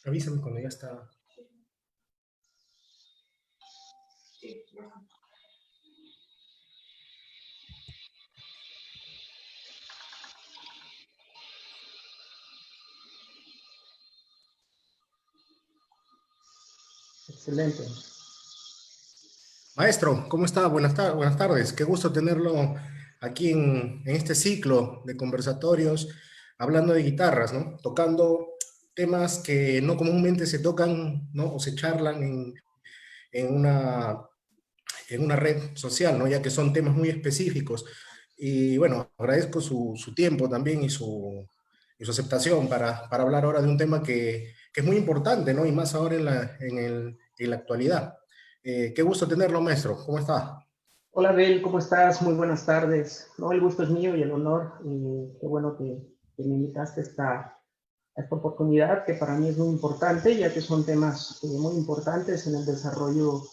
Avísame cuando ya está. Excelente. Maestro, ¿cómo está? Buenas tardes. Qué gusto tenerlo aquí en este ciclo de conversatorios, hablando de guitarras, ¿no? Tocando temas que no comúnmente se tocan, ¿no? O se charlan en una, en una red social, ¿no? Ya que son temas muy específicos. Y bueno, agradezco su tiempo también y su aceptación para hablar ahora de un tema que es muy importante, ¿no? Y más ahora en la actualidad. Qué gusto tenerlo, maestro. ¿Cómo está? Hola, Bel, ¿cómo estás? Muy buenas tardes. No, el gusto es mío y el honor. Qué bueno que me invitaste a esta oportunidad, que para mí es muy importante, ya que son temas muy importantes en el desarrollo,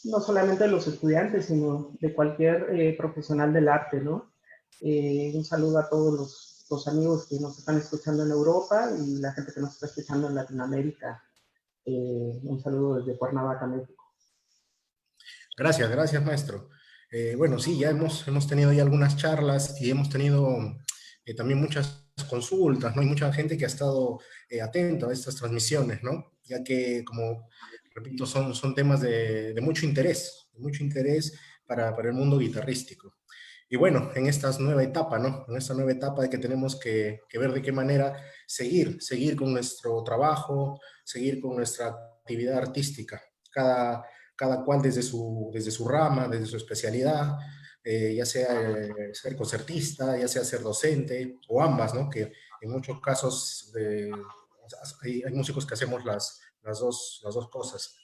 no solamente de los estudiantes, sino de cualquier profesional del arte, ¿no? Un saludo a todos los amigos que nos están escuchando en Europa y la gente que nos está escuchando en Latinoamérica. Un saludo desde Cuernavaca, México. Gracias, maestro. Bueno, sí, ya hemos tenido ya algunas charlas y hemos tenido también muchas consultas, ¿no? Hay mucha gente que ha estado atenta a estas transmisiones, ¿no? Ya que, como repito, son temas de mucho interés para el mundo guitarrístico. Y bueno, en esta nueva etapa, ¿no? En esta nueva etapa de que tenemos que ver de qué manera seguir con nuestro trabajo, seguir con nuestra actividad artística. Cada cual desde su rama, desde su especialidad, ya sea ser concertista, ya sea ser docente, o ambas, ¿no? Que en muchos casos hay músicos que hacemos las dos cosas.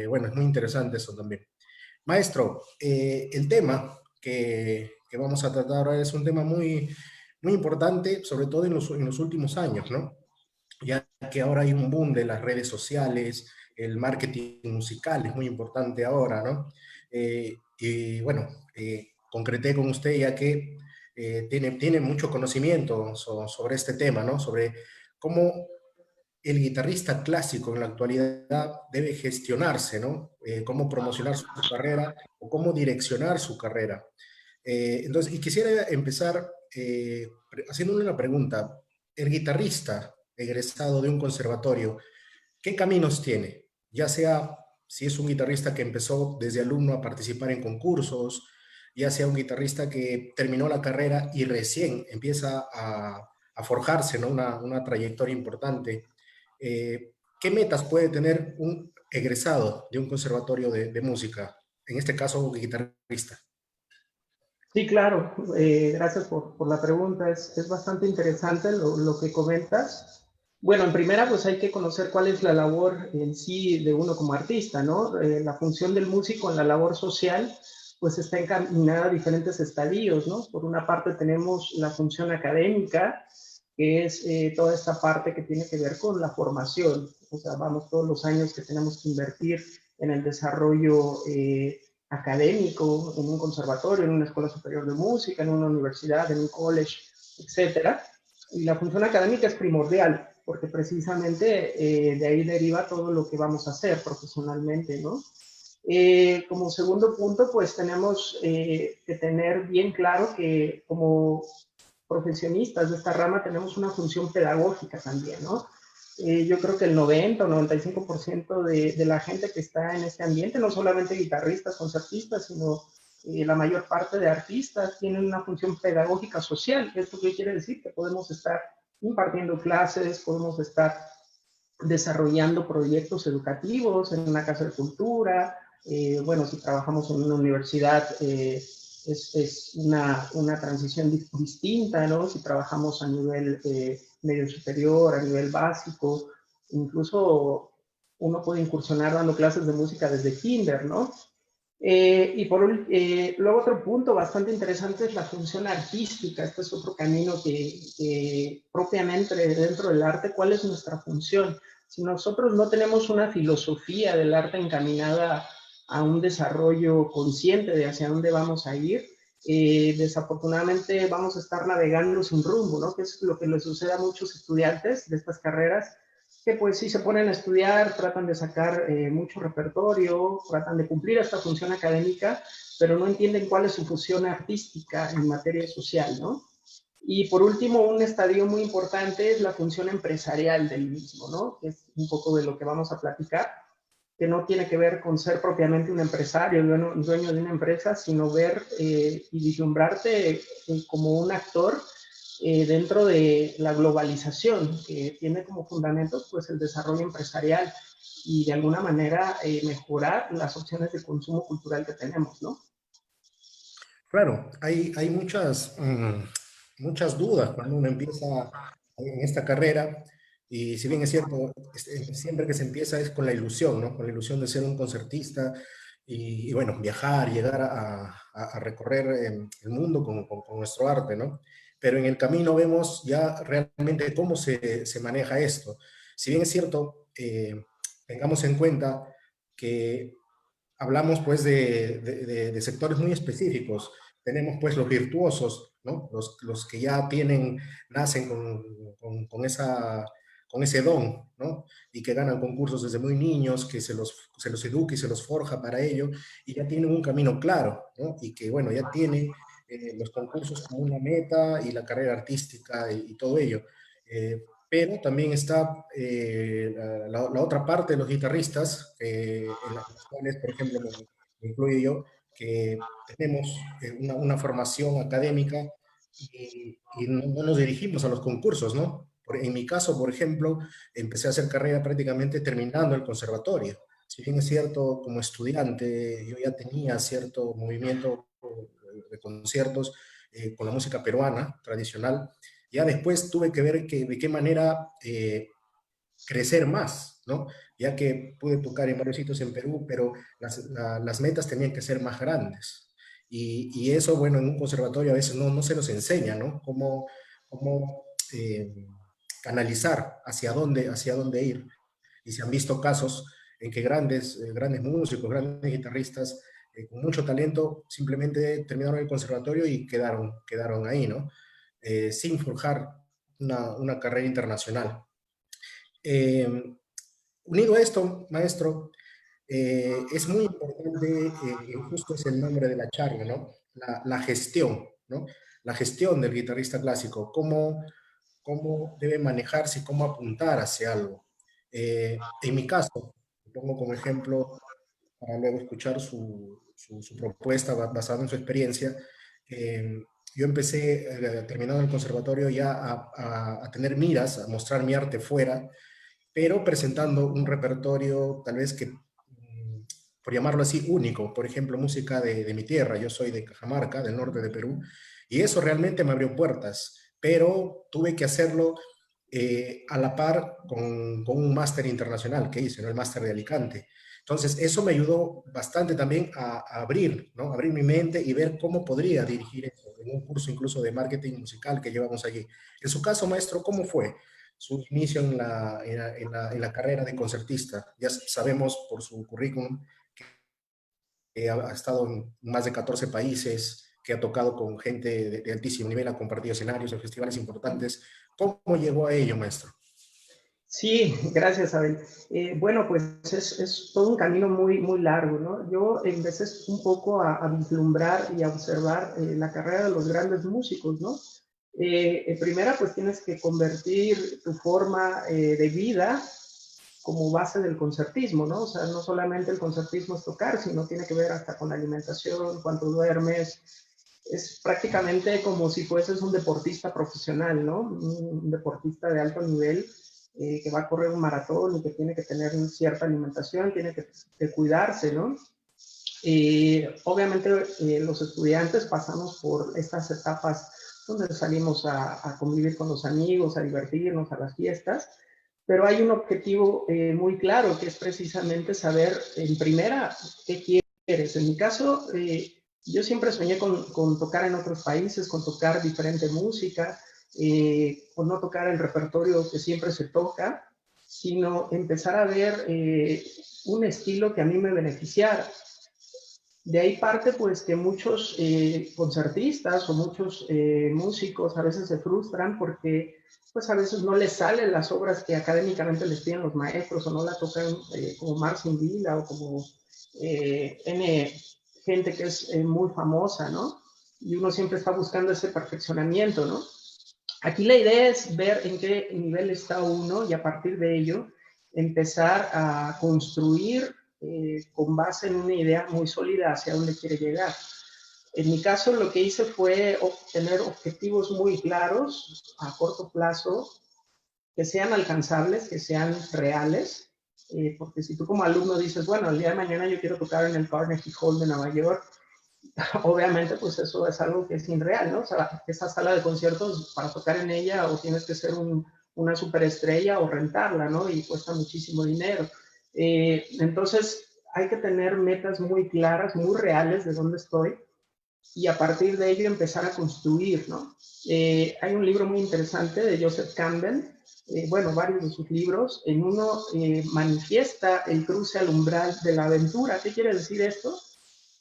Bueno, es muy interesante eso también. Maestro, el tema que vamos a tratar ahora es un tema muy importante, sobre todo en los últimos años, ¿no? Ya que ahora hay un boom de las redes sociales, el marketing musical es muy importante ahora, ¿no? Y bueno, concreté con usted ya que tiene mucho conocimiento sobre este tema, ¿no? Sobre cómo el guitarrista clásico en la actualidad debe gestionarse, ¿no? Cómo promocionar su carrera o cómo direccionar su carrera. Entonces, y quisiera empezar haciéndole una pregunta. El guitarrista egresado de un conservatorio, ¿qué caminos tiene? Ya sea si es un guitarrista que empezó desde alumno a participar en concursos, ya sea un guitarrista que terminó la carrera y recién empieza a forjarse, ¿no? Una trayectoria importante. ¿Qué metas puede tener un egresado de un conservatorio de música? En este caso, un guitarrista. Sí, claro. Gracias por la pregunta. Es bastante interesante lo que comentas. Bueno, en primera, pues hay que conocer cuál es la labor en sí de uno como artista, ¿no? La función del músico en la labor social, pues está encaminada a diferentes estadios, ¿no? Por una parte tenemos la función académica, que es toda esta parte que tiene que ver con la formación. O sea, vamos todos los años que tenemos que invertir en el desarrollo académico, en un conservatorio, en una escuela superior de música, en una universidad, en un college, etcétera. Y la función académica es primordial, porque precisamente de ahí deriva todo lo que vamos a hacer profesionalmente, ¿no? Como segundo punto, pues tenemos que tener bien claro que como profesionistas de esta rama tenemos una función pedagógica también, ¿no? Yo creo que el 90 o 95% de la gente que está en este ambiente, no solamente guitarristas, concertistas, sino la mayor parte de artistas tienen una función pedagógica social. ¿Esto qué quiere decir? Que podemos estar impartiendo clases, podemos estar desarrollando proyectos educativos en una casa de cultura. Bueno, si trabajamos en una universidad, es una transición distinta, ¿no? Si trabajamos a nivel medio superior, a nivel básico, incluso uno puede incursionar dando clases de música desde kinder, ¿no? Luego otro punto bastante interesante es la función artística. Este es otro camino que propiamente dentro del arte, ¿cuál es nuestra función? Si nosotros no tenemos una filosofía del arte encaminada a un desarrollo consciente de hacia dónde vamos a ir, desafortunadamente vamos a estar navegando sin rumbo, ¿no? Que es lo que le sucede a muchos estudiantes de estas carreras, que pues sí se ponen a estudiar, tratan de sacar mucho repertorio, tratan de cumplir esta función académica, pero no entienden cuál es su función artística en materia social, ¿no? Y por último, un estadio muy importante es la función empresarial del mismo, ¿no? Que es un poco de lo que vamos a platicar, que no tiene que ver con ser propiamente un empresario, dueño de una empresa, sino ver y vislumbrarte como un actor dentro de la globalización, que tiene como fundamentos pues el desarrollo empresarial y de alguna manera mejorar las opciones de consumo cultural que tenemos, ¿no? Claro, hay muchas, muchas dudas cuando uno empieza en esta carrera, y si bien es cierto, siempre que se empieza es con la ilusión, ¿no? Con la ilusión de ser un concertista y, bueno, viajar, llegar a recorrer el mundo con nuestro arte, ¿no? Pero en el camino vemos ya realmente cómo se maneja esto. Si bien es cierto, tengamos en cuenta que hablamos pues de sectores muy específicos. Tenemos pues los virtuosos, ¿no? Los que ya tienen, nacen con ese don, ¿no? Y que ganan concursos desde muy niños, que se los educa y se los forja para ello, y ya tienen un camino claro, ¿no? Y que, bueno, ya tienen los concursos como una meta y la carrera artística y todo ello. Pero también está la otra parte de los guitarristas, en las cuales, por ejemplo, me incluyo yo, que tenemos una formación académica y no nos dirigimos a los concursos, ¿no? En mi caso, por ejemplo, empecé a hacer carrera prácticamente terminando el conservatorio. Si bien es cierto, como estudiante, yo ya tenía cierto movimiento de conciertos con la música peruana tradicional, ya después tuve que ver de qué manera crecer más, ¿no? Ya que pude tocar en varios sitios en Perú, pero las metas tenían que ser más grandes. Y eso, bueno, en un conservatorio a veces no se nos enseña, ¿no? Cómo canalizar hacia dónde ir. Y se han visto casos en que grandes músicos, grandes guitarristas con mucho talento simplemente terminaron el conservatorio y quedaron ahí, ¿no? Sin forjar una carrera internacional. Eh, Unido a esto, maestro, es muy importante, justo es el nombre de la charla, ¿no? La gestión, ¿no? La gestión del guitarrista clásico, cómo debe manejarse y cómo apuntar hacia algo. En mi caso, pongo como ejemplo, para luego escuchar su propuesta basada en su experiencia, yo empecé, terminando el conservatorio, ya a tener miras, a mostrar mi arte fuera, pero presentando un repertorio tal vez que, por llamarlo así, único. Por ejemplo, música de mi tierra. Yo soy de Cajamarca, del norte de Perú, y eso realmente me abrió puertas, pero tuve que hacerlo a la par con un máster internacional que hice, ¿no? El máster de Alicante. Entonces, eso me ayudó bastante también a abrir, ¿no? Abrir mi mente y ver cómo podría dirigir eso en un curso incluso de marketing musical que llevamos allí. En su caso, maestro, ¿cómo fue su inicio en la carrera de concertista? Ya sabemos por su currículum que ha estado en más de 14 países, que ha tocado con gente de altísimo nivel, ha compartido escenarios en festivales importantes. ¿Cómo llegó a ello, maestro? Sí, gracias, Abel. Bueno, pues es todo un camino muy, muy largo, ¿no? Yo empecé un poco a vislumbrar y a observar la carrera de los grandes músicos, ¿no? En primera, pues tienes que convertir tu forma de vida como base del concertismo, ¿no? O sea, no solamente el concertismo es tocar, sino tiene que ver hasta con la alimentación, cuánto duermes. Es prácticamente como si fueses un deportista profesional, ¿no? Un deportista de alto nivel que va a correr un maratón y que tiene que tener cierta alimentación, tiene que cuidarse, ¿no? Obviamente los estudiantes pasamos por estas etapas donde salimos a convivir con los amigos, a divertirnos, a las fiestas, pero hay un objetivo muy claro que es precisamente saber en primera qué quieres. En mi caso, yo siempre soñé con tocar en otros países, con tocar diferente música, con no tocar el repertorio que siempre se toca, sino empezar a ver un estilo que a mí me beneficiara. De ahí parte pues que muchos concertistas o muchos músicos a veces se frustran porque pues a veces no les salen las obras que académicamente les piden los maestros o no la tocan como Marcin Villa o como N gente que es muy famosa, ¿no? Y uno siempre está buscando ese perfeccionamiento, ¿no? Aquí la idea es ver en qué nivel está uno y a partir de ello empezar a construir con base en una idea muy sólida hacia dónde quiere llegar. En mi caso lo que hice fue obtener objetivos muy claros a corto plazo, que sean alcanzables, que sean reales, porque si tú como alumno dices, bueno, el día de mañana yo quiero tocar en el Carnegie Hall de Nueva York, obviamente pues eso es algo que es irreal, ¿no? O sea, esa sala de conciertos, para tocar en ella o tienes que ser una superestrella o rentarla, ¿no? Y cuesta muchísimo dinero. Entonces hay que tener metas muy claras, muy reales de dónde estoy y a partir de ello empezar a construir, ¿no? Hay un libro muy interesante de Joseph Campbell, bueno, varios de sus libros. En uno manifiesta el cruce al umbral de la aventura. ¿Qué quiere decir esto?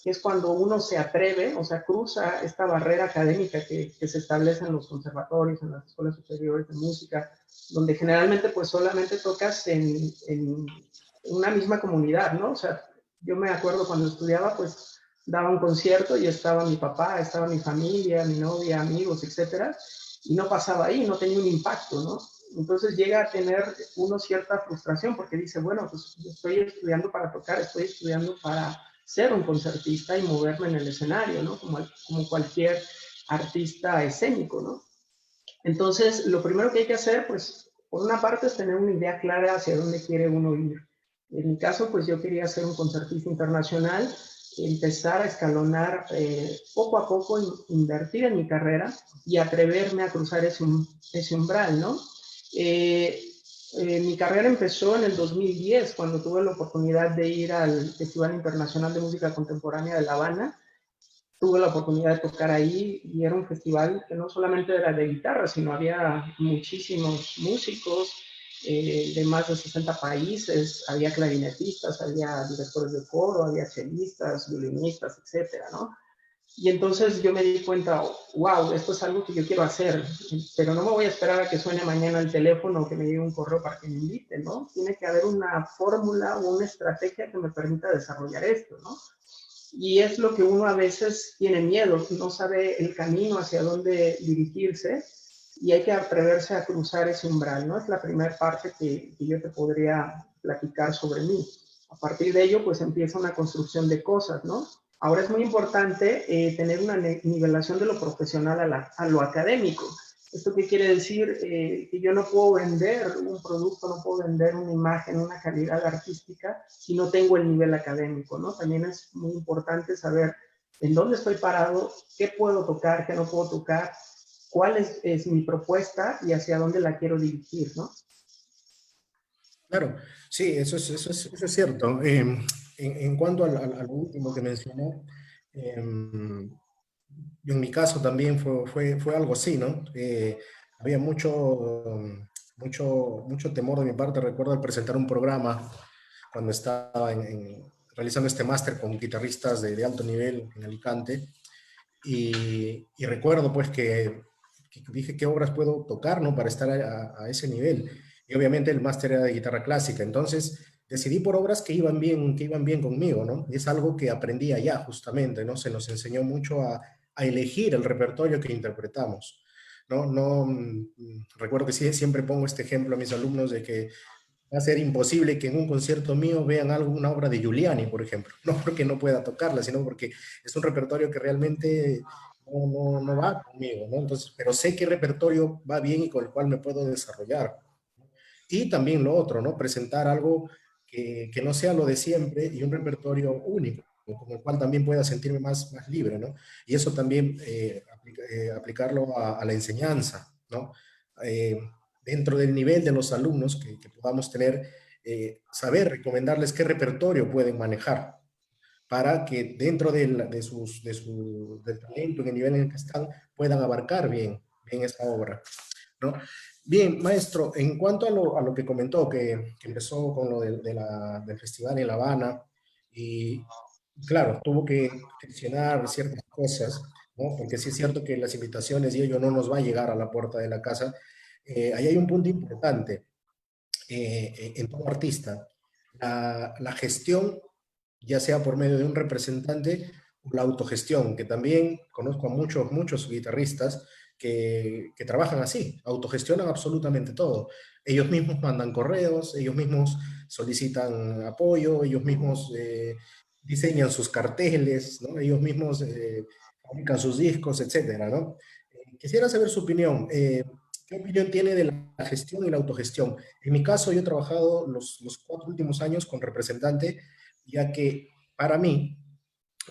Que es cuando uno se atreve, o sea, cruza esta barrera académica que se establece en los conservatorios, en las escuelas superiores de música, donde generalmente pues solamente tocas en una misma comunidad, ¿no? O sea, yo me acuerdo cuando estudiaba, pues daba un concierto y estaba mi papá, estaba mi familia, mi novia, amigos, etcétera, y no pasaba ahí, no tenía un impacto, ¿no? Entonces llega a tener uno cierta frustración porque dice, bueno, pues estoy estudiando para tocar, estoy estudiando para ser un concertista y moverme en el escenario, ¿no? Como cualquier artista escénico, ¿no? Entonces, lo primero que hay que hacer, pues, por una parte es tener una idea clara hacia dónde quiere uno ir. En mi caso, pues yo quería ser un concertista internacional, empezar a escalonar poco a poco, invertir en mi carrera y atreverme a cruzar ese umbral, ¿no? Eh, mi carrera empezó en el 2010, cuando tuve la oportunidad de ir al Festival Internacional de Música Contemporánea de La Habana. Tuve la oportunidad de tocar ahí y era un festival que no solamente era de guitarra, sino había muchísimos músicos de más de 60 países, había clarinetistas, había directores de coro, había celistas, violinistas, etcétera, ¿no? Y entonces yo me di cuenta, wow, esto es algo que yo quiero hacer, pero no me voy a esperar a que suene mañana el teléfono o que me llegue un correo para que me inviten, ¿no? Tiene que haber una fórmula o una estrategia que me permita desarrollar esto, ¿no? Y es lo que uno a veces tiene miedo, no sabe el camino hacia dónde dirigirse y hay que atreverse a cruzar ese umbral, ¿no? Es la primera parte que yo te podría platicar sobre mí. A partir de ello, pues empieza una construcción de cosas, ¿no? Ahora es muy importante tener una nivelación de lo profesional a lo académico. ¿Esto qué quiere decir? Que yo no puedo vender un producto, no puedo vender una imagen, una calidad artística si no tengo el nivel académico, ¿no? También es muy importante saber en dónde estoy parado, qué puedo tocar, qué no puedo tocar, cuál es mi propuesta y hacia dónde la quiero dirigir, ¿no? Claro, sí, eso es cierto. En cuanto a lo último que mencionó, yo en mi caso también fue algo así, ¿no? Había mucho temor de mi parte. Recuerdo al presentar un programa cuando estaba realizando este máster con guitarristas de alto nivel en Alicante. Y recuerdo pues que dije qué obras puedo tocar, ¿no? Para estar a ese nivel. Y obviamente el máster era de guitarra clásica, entonces decidí por obras que iban bien conmigo, ¿no? Y es algo que aprendí allá justamente, ¿no? Se nos enseñó mucho a elegir el repertorio que interpretamos, ¿no? No, recuerdo que sí, siempre pongo este ejemplo a mis alumnos de que va a ser imposible que en un concierto mío vean alguna obra de Giuliani, por ejemplo. No porque no pueda tocarla, sino porque es un repertorio que realmente no va conmigo, ¿no? Entonces, pero sé qué repertorio va bien y con el cual me puedo desarrollar. Y también lo otro, ¿no? Presentar algo que no sea lo de siempre y un repertorio único, con el cual también pueda sentirme más libre, ¿no? Y eso también aplicarlo a la enseñanza, ¿no? Eh, Dentro del nivel de los alumnos que podamos tener, saber recomendarles qué repertorio pueden manejar para que dentro del talento, en el nivel en el que están, puedan abarcar bien esa obra, ¿no? Bien, maestro, en cuanto a lo que comentó, que empezó con lo del festival en La Habana, y claro, tuvo que gestionar ciertas cosas, ¿no? Porque sí es cierto que las invitaciones y ello no nos va a llegar a la puerta de la casa. Ahí hay un punto importante en todo artista. La gestión, ya sea por medio de un representante o la autogestión, que también conozco a muchos, muchos guitarristas que trabajan así, autogestionan absolutamente todo. Ellos mismos mandan correos, ellos mismos solicitan apoyo, ellos mismos diseñan sus carteles, ¿no? Ellos mismos fabrican sus discos, etcétera, ¿no? Quisiera saber su opinión. ¿Qué opinión tiene de la gestión y la autogestión? En mi caso, yo he trabajado los 4 últimos años con representante, ya que para mí,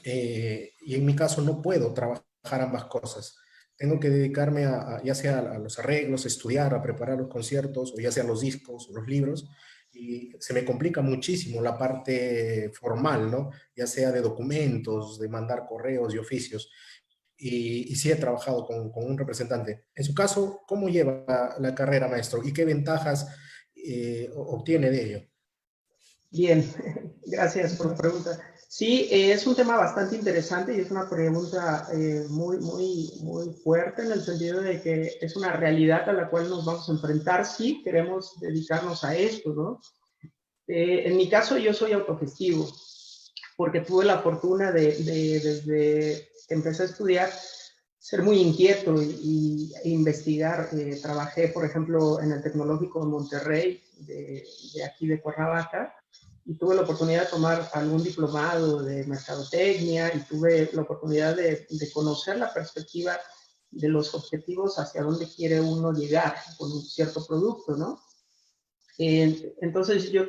y en mi caso no puedo trabajar ambas cosas. Tengo que dedicarme ya sea a los arreglos, estudiar, a preparar los conciertos, o ya sea los discos o los libros, y se me complica muchísimo la parte formal, ¿no? Ya sea de documentos, de mandar correos y oficios. Y sí he trabajado con un representante. En su caso, ¿cómo lleva la carrera, maestro? ¿Y qué ventajas obtiene de ello? Bien, gracias por la pregunta. Sí, es un tema bastante interesante y es una pregunta muy fuerte en el sentido de que es una realidad a la cual nos vamos a enfrentar si queremos dedicarnos a esto, ¿no? En mi caso, yo soy autogestivo porque tuve la fortuna desde que empecé a estudiar, ser muy inquieto e investigar. Trabajé, por ejemplo, en el Tecnológico de Monterrey, de aquí de Cuernavaca, y tuve la oportunidad de tomar algún diplomado de mercadotecnia y tuve la oportunidad de conocer la perspectiva de los objetivos hacia dónde quiere uno llegar con un cierto producto, ¿no? Entonces yo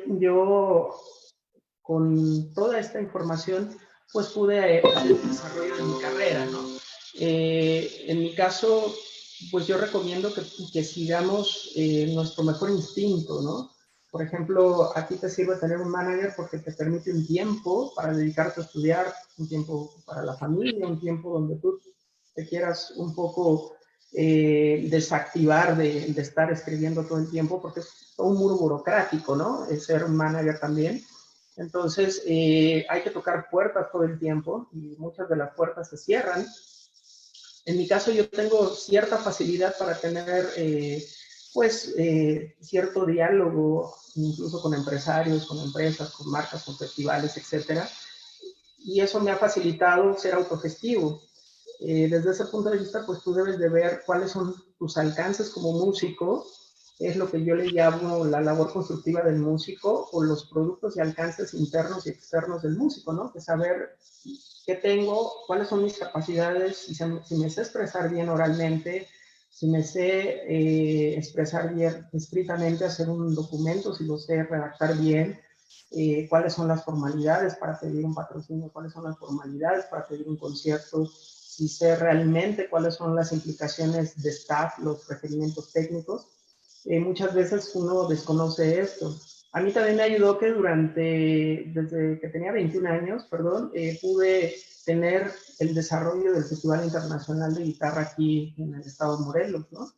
con toda esta información, pues pude hacer el desarrollo de mi carrera, ¿no? En mi caso, pues yo recomiendo que sigamos nuestro mejor instinto, ¿no? Por ejemplo, aquí te sirve tener un manager porque te permite un tiempo para dedicarte a estudiar, un tiempo para la familia, un tiempo donde tú te quieras un poco desactivar de estar escribiendo todo el tiempo, porque es todo un muro burocrático, ¿no? Es ser un manager también. Entonces, hay que tocar puertas todo el tiempo y muchas de las puertas se cierran. En mi caso, yo tengo cierta facilidad para tener, cierto diálogo, incluso con empresarios, con empresas, con marcas, con festivales, etcétera. Y eso me ha facilitado ser autogestivo. Desde ese punto de vista, pues tú debes de ver cuáles son tus alcances como músico, es lo que yo le llamo la labor constructiva del músico, o los productos y alcances internos y externos del músico, ¿no? Que saber qué tengo, cuáles son mis capacidades, si me sé expresar bien oralmente, si me sé expresar bien escritamente, hacer un documento, si lo sé redactar bien, cuáles son las formalidades para pedir un patrocinio, cuáles son las formalidades para pedir un concierto, si sé realmente cuáles son las implicaciones de staff, los requerimientos técnicos. Muchas veces uno desconoce esto. A mí también me ayudó que desde que tenía 21 años, perdón, pude tener el desarrollo del Festival Internacional de Guitarra aquí en el estado de Morelos, ¿no?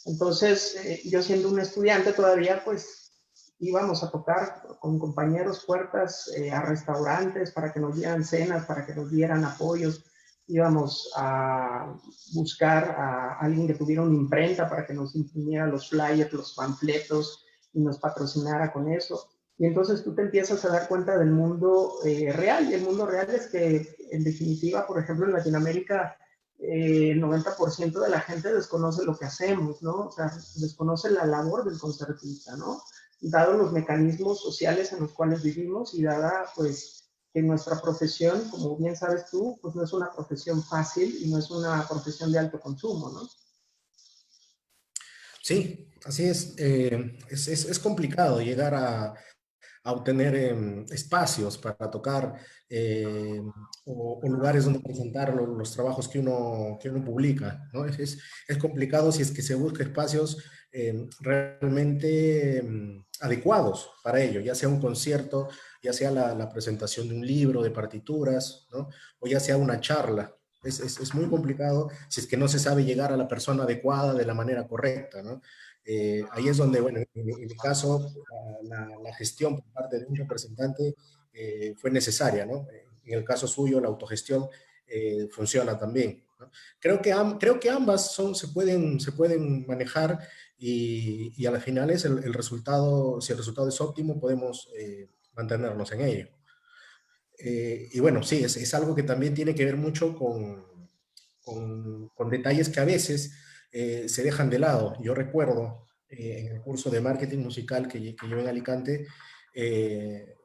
Entonces, yo siendo un estudiante todavía, pues íbamos a tocar con compañeros puertas a restaurantes para que nos dieran cenas, para que nos dieran apoyos. Íbamos a buscar a alguien que tuviera una imprenta para que nos imprimiera los flyers, los panfletos y nos patrocinara con eso. Y entonces tú te empiezas a dar cuenta del mundo real. Y el mundo real es que, en definitiva, por ejemplo, en Latinoamérica, el 90% de la gente desconoce lo que hacemos, ¿no? O sea, desconoce la labor del concertista, ¿no? Dado los mecanismos sociales en los cuales vivimos y dada, pues, que nuestra profesión, como bien sabes tú, pues no es una profesión fácil y no es una profesión de alto consumo, ¿no? Sí, así es. Es complicado llegar a obtener espacios para tocar o lugares donde presentar los trabajos que uno publica, ¿no? Es complicado si es que se busca espacios realmente adecuados para ello, ya sea un concierto, ya sea la presentación de un libro de partituras, ¿no? O ya sea una charla. Es muy complicado si es que no se sabe llegar a la persona adecuada de la manera correcta, ¿no? Ahí es donde, bueno, en mi caso, la gestión por parte de un representante fue necesaria, ¿no? en el caso suyo la autogestión funciona también, ¿no? Creo que ambas se pueden manejar y a la final es el resultado, si el resultado es óptimo, podemos mantenernos en ello. Y bueno, sí, es algo que también tiene que ver mucho con detalles que a veces se dejan de lado. Yo recuerdo en el curso de marketing musical que llevé en Alicante,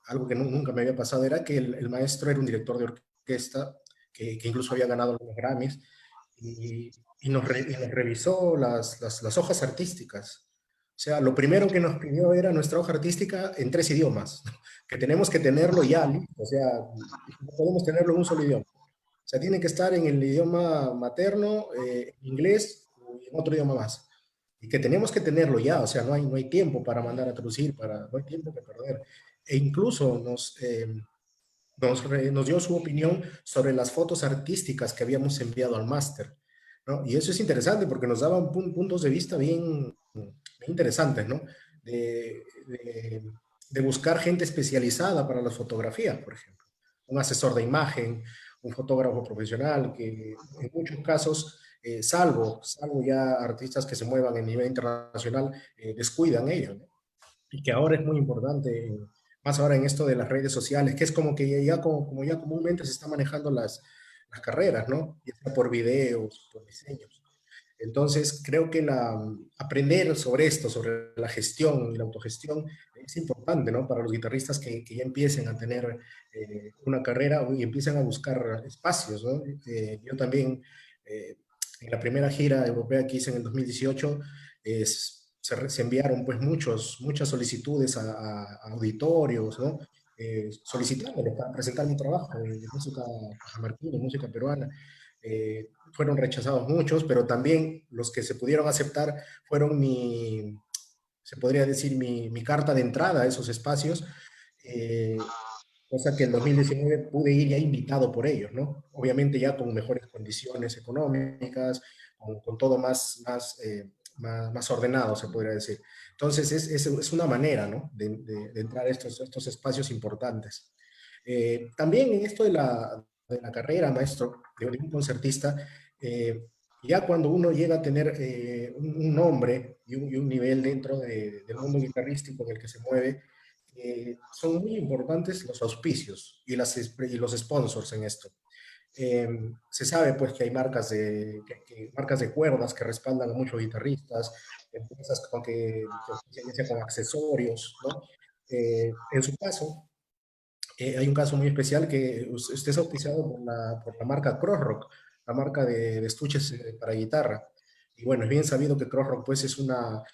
algo que nunca me había pasado era que el maestro era un director de orquesta que incluso había ganado algunos Grammys y nos revisó las hojas artísticas. O sea, lo primero que nos pidió era nuestra hoja artística en 3 idiomas, que tenemos que tenerlo ya, listo. O sea, no podemos tenerlo en un solo idioma. O sea, tiene que estar en el idioma materno, inglés y en otro idioma más. Y que tenemos que tenerlo ya, o sea, no hay tiempo para mandar a traducir, no hay tiempo que perder. E incluso nos dio su opinión sobre las fotos artísticas que habíamos enviado al máster, ¿no? Y eso es interesante porque nos daban puntos de vista bien interesantes, ¿no? De buscar gente especializada para las fotografías, por ejemplo. Un asesor de imagen, un fotógrafo profesional, que en muchos casos, salvo ya artistas que se muevan a nivel internacional, descuidan ello, ¿no? Y que ahora es muy importante, más ahora en esto de las redes sociales, que es como que como ya comúnmente se están manejando las carreras, ¿no? Ya sea por videos, por diseños. Entonces, creo que aprender sobre esto, sobre la gestión y la autogestión, es importante, ¿no? Para los guitarristas que ya empiecen a tener una carrera y empiecen a buscar espacios, ¿no? Yo también, eh, en la primera gira europea que hice en el 2018, se enviaron pues muchas solicitudes a auditorios, ¿no? Solicitándoles para presentar mi trabajo de música cajamarquina, música peruana. Fueron rechazados muchos, pero también los que se pudieron aceptar fueron se podría decir, mi carta de entrada a esos espacios, cosa que en 2019 pude ir ya invitado por ellos, ¿no? Obviamente ya con mejores condiciones económicas, con todo más ordenado, se podría decir. Entonces, es una manera, ¿no? De entrar a estos espacios importantes. También en esto de la carrera, maestro, de un concertista, ya cuando uno llega a tener un nombre y un nivel dentro del mundo guitarrístico en el que se mueve, son muy importantes los auspicios y los sponsors en esto. Eh, Se sabe pues que hay marcas de cuerdas que respaldan a muchos guitarristas, empresas que ofician ya sea con accesorios, ¿no? En su caso, hay un caso muy especial que usted es auspiciado por la marca Crossrock, la marca de estuches para guitarra. Y bueno, es bien sabido que Crossrock pues es una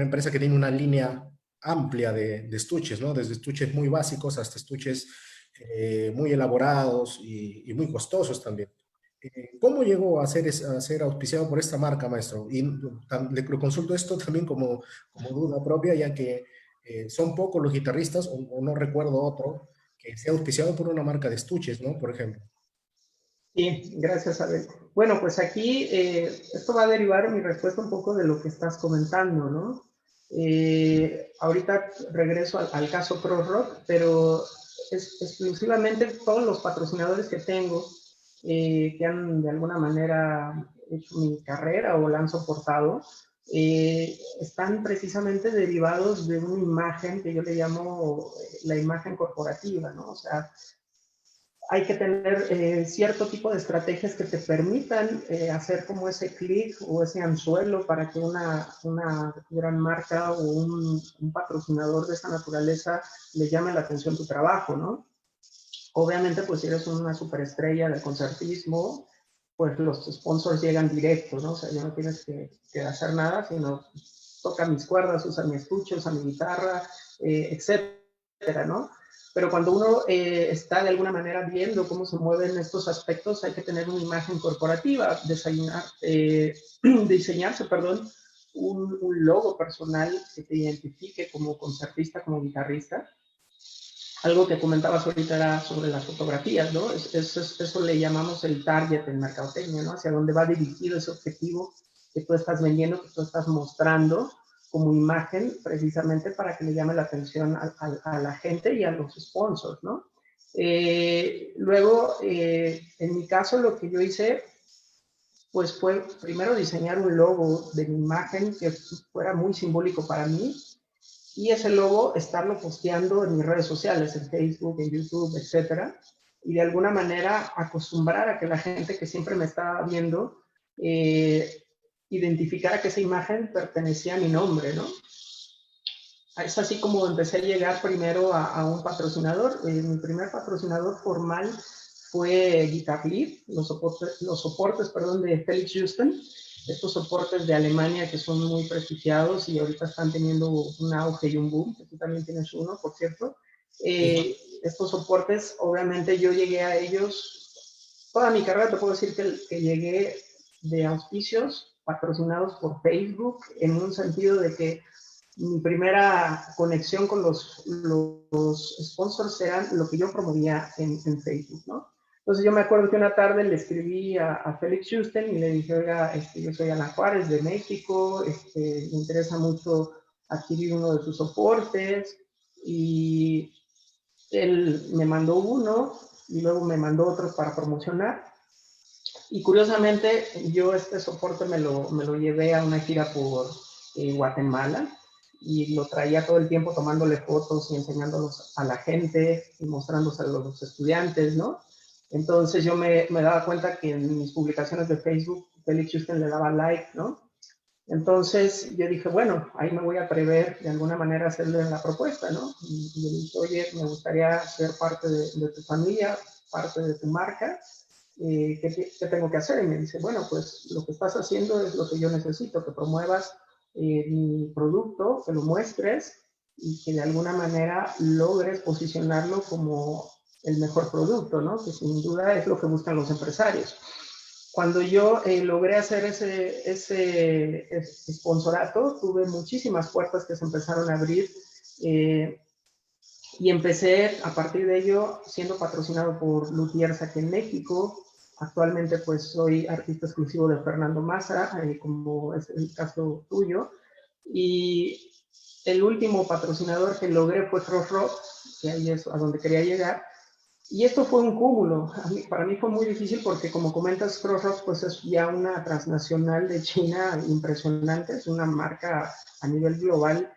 empresa que tiene una línea amplia de estuches, ¿no? Desde estuches muy básicos hasta estuches muy elaborados y muy costosos también. ¿Cómo llegó a ser auspiciado por esta marca, maestro? Y le consulto esto también como duda propia, ya que son pocos los guitarristas, o no recuerdo otro, que sea auspiciado por una marca de estuches, ¿no? Por ejemplo. Sí, gracias, Abel. Bueno, pues aquí esto va a derivar mi respuesta un poco de lo que estás comentando, ¿no? Ahorita regreso al caso Pro Rock, pero exclusivamente todos los patrocinadores que tengo que han de alguna manera hecho mi carrera o la han soportado, están precisamente derivados de una imagen que yo le llamo la imagen corporativa, ¿no? O sea, hay que tener cierto tipo de estrategias que te permitan hacer como ese clic o ese anzuelo para que una gran marca o un patrocinador de esa naturaleza le llame la atención tu trabajo, ¿no? Obviamente, pues si eres una superestrella del concertismo, pues los sponsors llegan directos, ¿no? O sea, ya no tienes que hacer nada, sino toca mis cuerdas, usa mi estuche, usa mi guitarra, etcétera, ¿no? Pero cuando uno está de alguna manera viendo cómo se mueven estos aspectos, hay que tener una imagen corporativa, diseñarse, perdón, un logo personal que te identifique como concertista, como guitarrista. Algo que comentabas ahorita era sobre las fotografías, ¿no? Eso le llamamos el target en mercadotecnia, ¿no? Hacia dónde va dirigido ese objetivo que tú estás vendiendo, que tú estás mostrando como imagen, precisamente para que le llame la atención a la gente y a los sponsors, ¿no? Luego, en mi caso, lo que yo hice pues fue primero diseñar un logo de mi imagen que fuera muy simbólico para mí, y ese logo estarlo posteando en mis redes sociales, en Facebook, en YouTube, etcétera, y de alguna manera acostumbrar a que la gente que siempre me estaba viendo identificara que esa imagen pertenecía a mi nombre, ¿no? Es así como empecé a llegar primero a un patrocinador. Mi primer patrocinador formal fue Guitar Lead, los soportes, perdón, de Felix Houston. Estos soportes de Alemania que son muy prestigiados y ahorita están teniendo un auge y un boom, que tú también tienes uno, por cierto. Sí. Estos soportes, obviamente yo llegué a ellos, toda mi carrera te puedo decir que llegué de auspicios patrocinados por Facebook, en un sentido de que mi primera conexión con los sponsors eran lo que yo promovía en Facebook, ¿no? Entonces yo me acuerdo que una tarde le escribí a Felix Houston y le dije, oiga, yo soy Ana Juárez de México, me interesa mucho adquirir uno de sus soportes, y él me mandó uno y luego me mandó otros para promocionar. Y curiosamente yo este soporte me lo llevé a una gira por Guatemala, y lo traía todo el tiempo tomándole fotos y enseñándolos a la gente y mostrándoselos a los estudiantes, ¿no? Entonces yo me daba cuenta que en mis publicaciones de Facebook, Felix Houston le daba like, ¿no? Entonces yo dije, bueno, ahí me voy a atrever de alguna manera a hacerle la propuesta, ¿no? Y le dije, oye, me gustaría ser parte de tu familia, parte de tu marca. ¿Qué tengo que hacer? Y me dice, bueno, pues lo que estás haciendo es lo que yo necesito, que promuevas mi producto, que lo muestres y que de alguna manera logres posicionarlo como el mejor producto, ¿no? Que sin duda es lo que buscan los empresarios. Cuando yo logré hacer ese sponsorato, tuve muchísimas puertas que se empezaron a abrir, eh, y empecé a partir de ello siendo patrocinado por Luthiers aquí en México. Actualmente pues soy artista exclusivo de Fernando Maza, como es el caso tuyo. Y el último patrocinador que logré fue Crossrock, que ahí es a donde quería llegar. Y esto fue un cúmulo. Para mí fue muy difícil porque, como comentas, Crossrock pues es ya una transnacional de China impresionante, es una marca a nivel global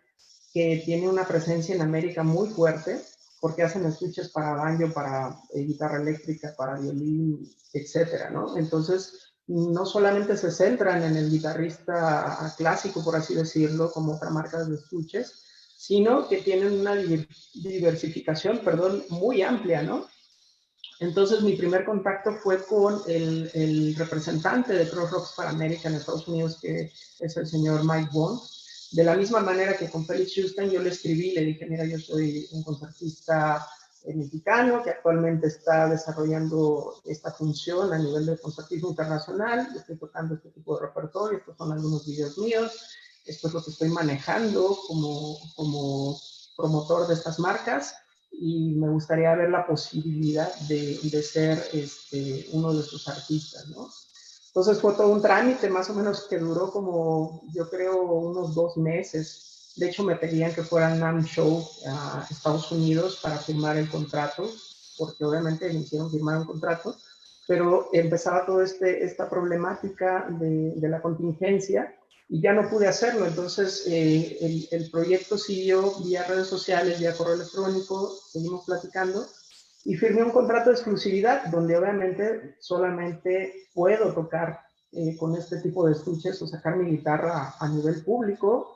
que tiene una presencia en América muy fuerte, porque hacen estuches para banjo, para guitarra eléctrica, para violín, etcétera, ¿no? Entonces, no solamente se centran en el guitarrista clásico, por así decirlo, como otra marca de estuches, sino que tienen una diversificación, perdón, muy amplia, ¿no? Entonces, mi primer contacto fue con el representante de Crossroads para América en Estados Unidos, que es el señor Mike Bond. De la misma manera que con Felix Houston, yo le escribí, le dije, mira, yo soy un concertista mexicano que actualmente está desarrollando esta función a nivel de concertismo internacional, estoy tocando este tipo de repertorio, estos son algunos videos míos, esto es lo que estoy manejando como promotor de estas marcas, y me gustaría ver la posibilidad de ser uno de sus artistas, ¿no? Entonces fue todo un trámite más o menos que duró como, yo creo, unos 2 meses. De hecho, me pedían que fuera a NAMM Show a Estados Unidos para firmar el contrato, porque obviamente me hicieron firmar un contrato, pero empezaba toda esta problemática de la contingencia y ya no pude hacerlo. Entonces, el proyecto siguió vía redes sociales, vía correo electrónico, seguimos platicando y firmé un contrato de exclusividad donde obviamente solamente puedo tocar con este tipo de estuches o sacar mi guitarra a nivel público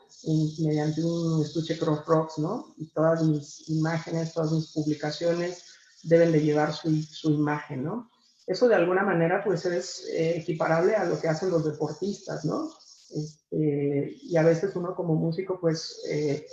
mediante un estuche Crossroads, ¿no? Y todas mis imágenes, todas mis publicaciones deben de llevar su imagen, ¿no? Eso de alguna manera pues es equiparable a lo que hacen los deportistas, ¿no? Y a veces uno como músico pues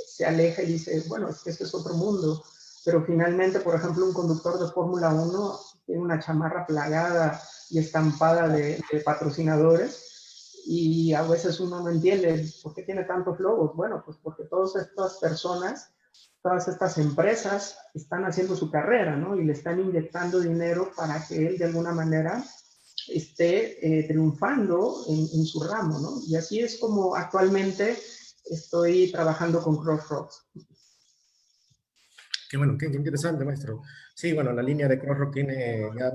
se aleja y dice, bueno, es que este es otro mundo, pero finalmente, por ejemplo, un conductor de Fórmula 1 tiene una chamarra plagada y estampada de patrocinadores, y a veces uno no entiende por qué tiene tantos logos. Bueno, pues porque todas estas personas, todas estas empresas están haciendo su carrera, ¿no? Y le están inyectando dinero para que él de alguna manera esté triunfando en su ramo, ¿no? Y así es como actualmente estoy trabajando con Crossroads. Qué interesante, maestro. Sí, bueno, la línea de Crossrock tiene ya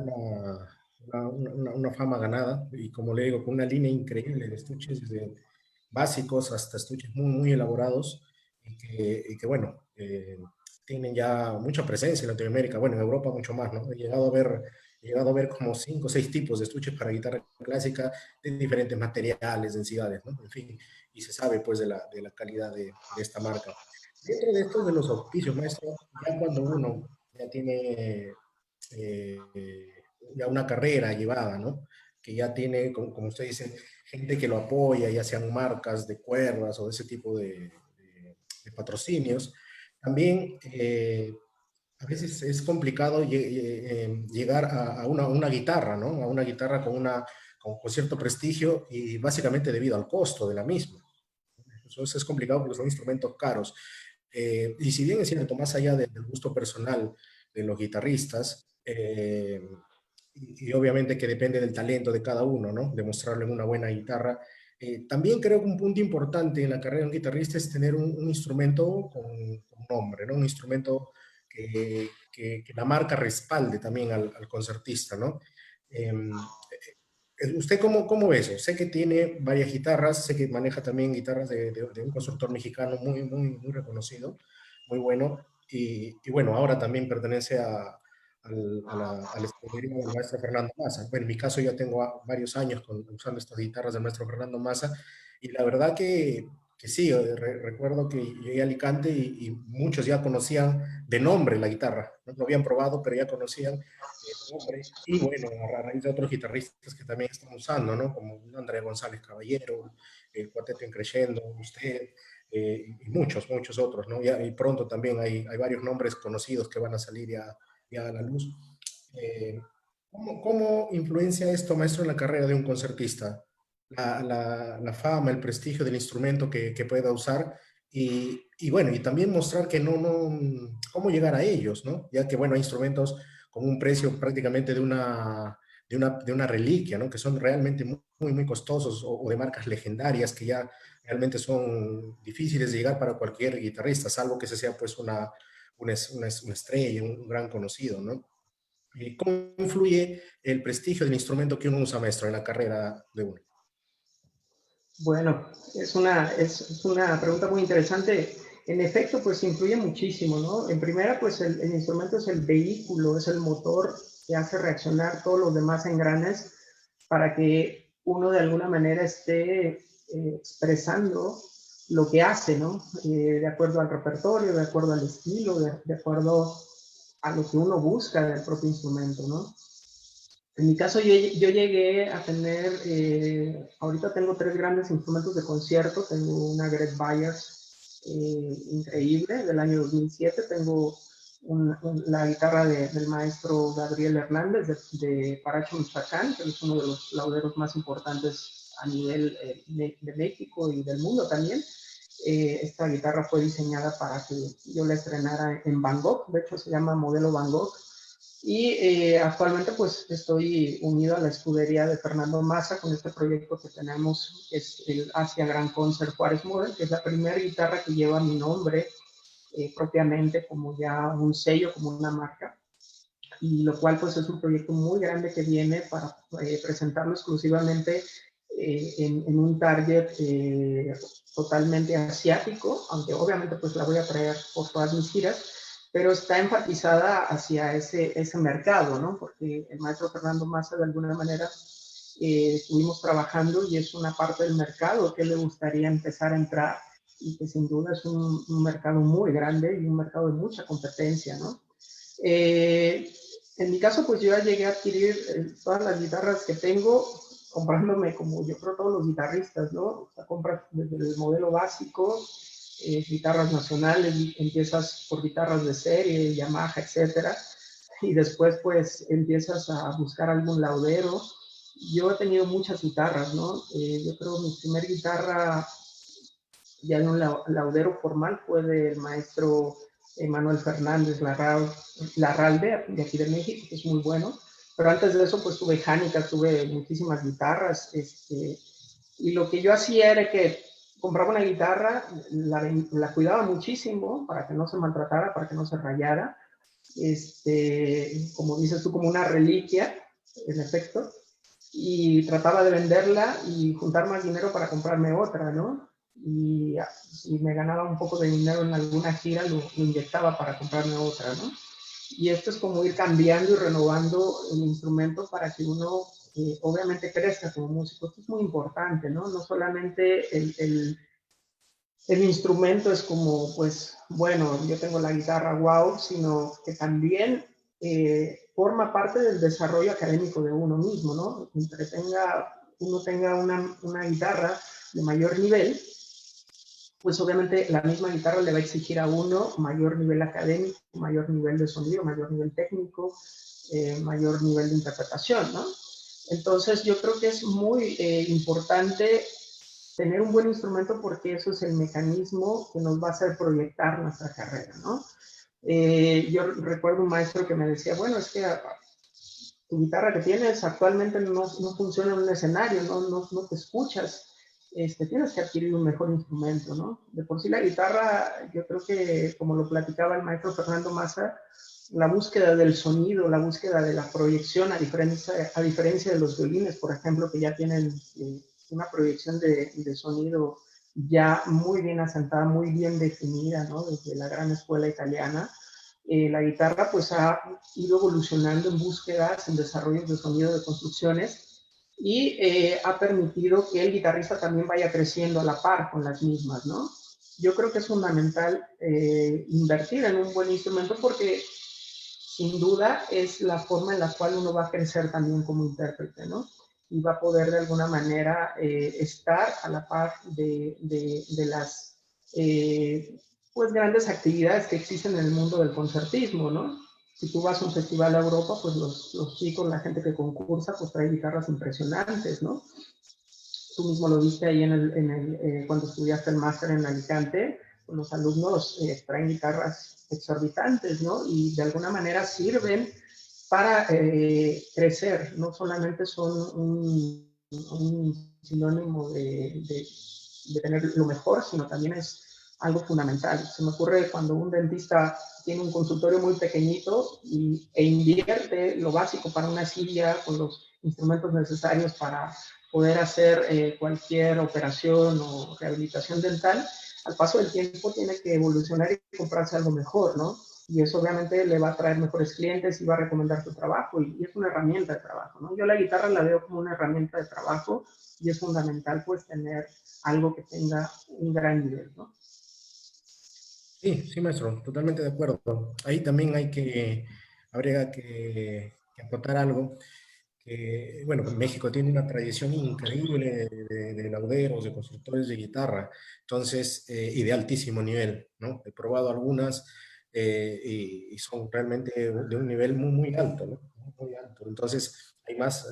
una fama ganada y como le digo, con una línea increíble de estuches, desde básicos hasta estuches muy elaborados bueno, tienen ya mucha presencia en Latinoamérica, bueno, en Europa mucho más, ¿no? He llegado a ver como 5 o 6 tipos de estuches para guitarra clásica de diferentes materiales, densidades, ¿no? En fin, y se sabe pues de la calidad de esta marca. Dentro de estos de los auspicios, maestro, ya cuando uno ya tiene ya una carrera llevada, ¿no? Que ya tiene, como usted dice, gente que lo apoya, ya sean marcas de cuerdas o de ese tipo de patrocinios. También a veces es complicado llegar a una guitarra, ¿no? A una guitarra con cierto prestigio y básicamente debido al costo de la misma. Eso es complicado porque son instrumentos caros. Y si bien es cierto, más allá del gusto personal de los guitarristas, y obviamente que depende del talento de cada uno, ¿no? Demostrarle una buena guitarra. También creo que un punto importante en la carrera de un guitarrista es tener un instrumento con nombre, ¿no? Un instrumento que la marca respalde también al concertista, ¿no? ¿Usted cómo ve eso? Sé que tiene varias guitarras, sé que maneja también guitarras de un constructor mexicano muy reconocido, muy bueno, y bueno, ahora también pertenece a la escudería del maestro Fernando Massa. Bueno, en mi caso yo tengo varios años usando estas guitarras del maestro Fernando Massa, y la verdad que sí, recuerdo que llegué a Alicante y muchos ya conocían de nombre la guitarra, no lo habían probado, pero ya conocían nombre. Y bueno, a raíz de otros guitarristas que también están usando, ¿no? Como Andrea González Caballero, el Cuarteto Increyendo, usted, y muchos otros, ¿no? Y pronto también hay varios nombres conocidos que van a salir ya a la luz. Eh, ¿Cómo influencia esto, maestro, en la carrera de un concertista? La fama, el prestigio del instrumento que pueda usar y bueno, y también mostrar que cómo llegar a ellos, ¿no? Ya que, bueno, hay instrumentos con un precio prácticamente de una reliquia, ¿no? Que son realmente muy costosos o de marcas legendarias que ya realmente son difíciles de llegar para cualquier guitarrista, salvo que se sea pues una estrella, un gran conocido, ¿no? ¿Cómo influye el prestigio del instrumento que uno usa, maestro, en la carrera de uno? Bueno, es una pregunta muy interesante. En efecto, pues influye muchísimo, ¿no? En primera, pues el instrumento es el vehículo, es el motor que hace reaccionar todos los demás engranes para que uno de alguna manera esté expresando lo que hace, ¿no? De acuerdo al repertorio, de acuerdo al estilo, de acuerdo a lo que uno busca del propio instrumento, ¿no? En mi caso, yo llegué a tener, ahorita tengo 3 grandes instrumentos de concierto. Tengo una Gret Byers increíble del año 2007. Tengo la guitarra del maestro Gabriel Hernández de Paracho, Michoacán, que es uno de los lauderos más importantes a nivel de México y del mundo también. Esta guitarra fue diseñada para que yo la estrenara en Van Gogh. De hecho, se llama modelo Van Gogh. Y actualmente pues estoy unido a la escudería de Fernando Massa con este proyecto que tenemos, que es el Asia Grand Concert Juárez Model, que es la primera guitarra que lleva mi nombre propiamente como ya un sello, como una marca, y lo cual pues es un proyecto muy grande que viene para presentarlo exclusivamente en un target totalmente asiático, aunque obviamente pues la voy a traer por todas mis giras, pero está enfatizada hacia ese mercado, ¿no? Porque el maestro Fernando Massa de alguna manera estuvimos trabajando y es una parte del mercado que le gustaría empezar a entrar y que sin duda es un mercado muy grande y un mercado de mucha competencia, ¿no? En mi caso, pues yo ya llegué a adquirir todas las guitarras que tengo comprándome como yo creo todos los guitarristas, ¿no? O sea, compras desde el modelo básico, guitarras nacionales, empiezas por guitarras de serie, Yamaha, etcétera, y después pues empiezas a buscar algún laudero. Yo he tenido muchas guitarras, ¿no? Yo creo mi primer guitarra ya en un laudero formal fue del maestro Manuel Fernández Larralde, de aquí de México, que es muy bueno. Pero antes de eso, pues tuve Jánica, tuve muchísimas guitarras, y lo que yo hacía era que compraba una guitarra, la cuidaba muchísimo para que no se maltratara, para que no se rayara, como dices tú, como una reliquia, en efecto, y trataba de venderla y juntar más dinero para comprarme otra, ¿no? Y si me ganaba un poco de dinero en alguna gira, lo inyectaba para comprarme otra, ¿no? Y esto es como ir cambiando y renovando el instrumento para que uno obviamente crezca como músico. Esto es muy importante, ¿no? No solamente el instrumento es como, pues, bueno, yo tengo la guitarra, wow, sino que también forma parte del desarrollo académico de uno mismo, ¿no? Mientras uno tenga una guitarra de mayor nivel, pues obviamente la misma guitarra le va a exigir a uno mayor nivel académico, mayor nivel de sonido, mayor nivel técnico, mayor nivel de interpretación, ¿no? Entonces yo creo que es muy importante tener un buen instrumento porque eso es el mecanismo que nos va a hacer proyectar nuestra carrera, ¿no? Yo recuerdo un maestro que me decía, bueno, es que tu guitarra que tienes actualmente no funciona en un escenario, no te escuchas, tienes que adquirir un mejor instrumento, ¿no? De por sí la guitarra, yo creo que, como lo platicaba el maestro Fernando Massa, la búsqueda del sonido, la búsqueda de la proyección, a diferencia de los violines, por ejemplo, que ya tienen una proyección de sonido ya muy bien asentada, muy bien definida, ¿no? Desde la gran escuela italiana, la guitarra pues ha ido evolucionando en búsquedas, en desarrollos de sonido de construcciones y ha permitido que el guitarrista también vaya creciendo a la par con las mismas, ¿no? Yo creo que es fundamental invertir en un buen instrumento porque sin duda es la forma en la cual uno va a crecer también como intérprete, ¿no? Y va a poder de alguna manera estar a la par de las pues grandes actividades que existen en el mundo del concertismo, ¿no? Si tú vas a un festival a Europa, pues los chicos, la gente que concursa, pues trae guitarras impresionantes, ¿no? Tú mismo lo viste ahí cuando estudiaste el máster en Alicante, pues los alumnos traen guitarras exorbitantes, ¿no? Y de alguna manera sirven para crecer, no solamente son un sinónimo de tener lo mejor, sino también es algo fundamental. Se me ocurre cuando un dentista tiene un consultorio muy pequeñito e invierte lo básico para una silla con los instrumentos necesarios para poder hacer cualquier operación o rehabilitación dental, al paso del tiempo tiene que evolucionar y comprarse algo mejor, ¿no? Y eso obviamente le va a traer mejores clientes y va a recomendar tu trabajo y es una herramienta de trabajo, ¿no? Yo la guitarra la veo como una herramienta de trabajo y es fundamental pues tener algo que tenga un gran nivel, ¿no? Sí, sí, maestro, totalmente de acuerdo. Ahí también habría que acotar algo, que, bueno, México tiene una tradición increíble de lauderos, de constructores de guitarra, entonces, y de altísimo nivel, ¿no? He probado algunas y son realmente de un nivel muy, muy alto, ¿no? Muy alto. Entonces, hay más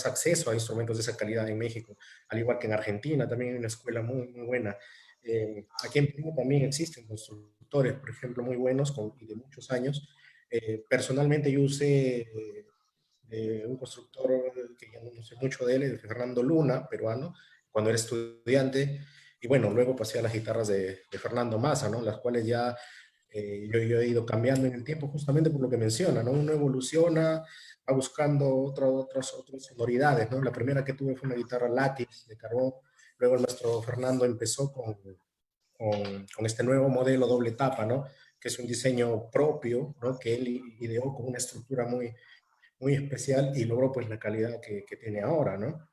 acceso a instrumentos de esa calidad en México, al igual que en Argentina, también hay una escuela muy, muy buena. Aquí en Perú también existen constructores, por ejemplo, muy buenos y de muchos años. Personalmente yo usé un constructor que ya no sé mucho de él, de Fernando Luna, peruano, cuando era estudiante. Y bueno, luego pasé a las guitarras de Fernando Massa, ¿no? Las cuales ya yo he ido cambiando en el tiempo justamente por lo que menciona, ¿no? Uno evoluciona, va buscando otras sonoridades, ¿no? La primera que tuve fue una guitarra Lattice de carbón. Luego el maestro Fernando empezó con este nuevo modelo doble tapa, ¿no? Que es un diseño propio, ¿no? Que él ideó con una estructura muy especial y logró pues la calidad que tiene ahora, ¿no?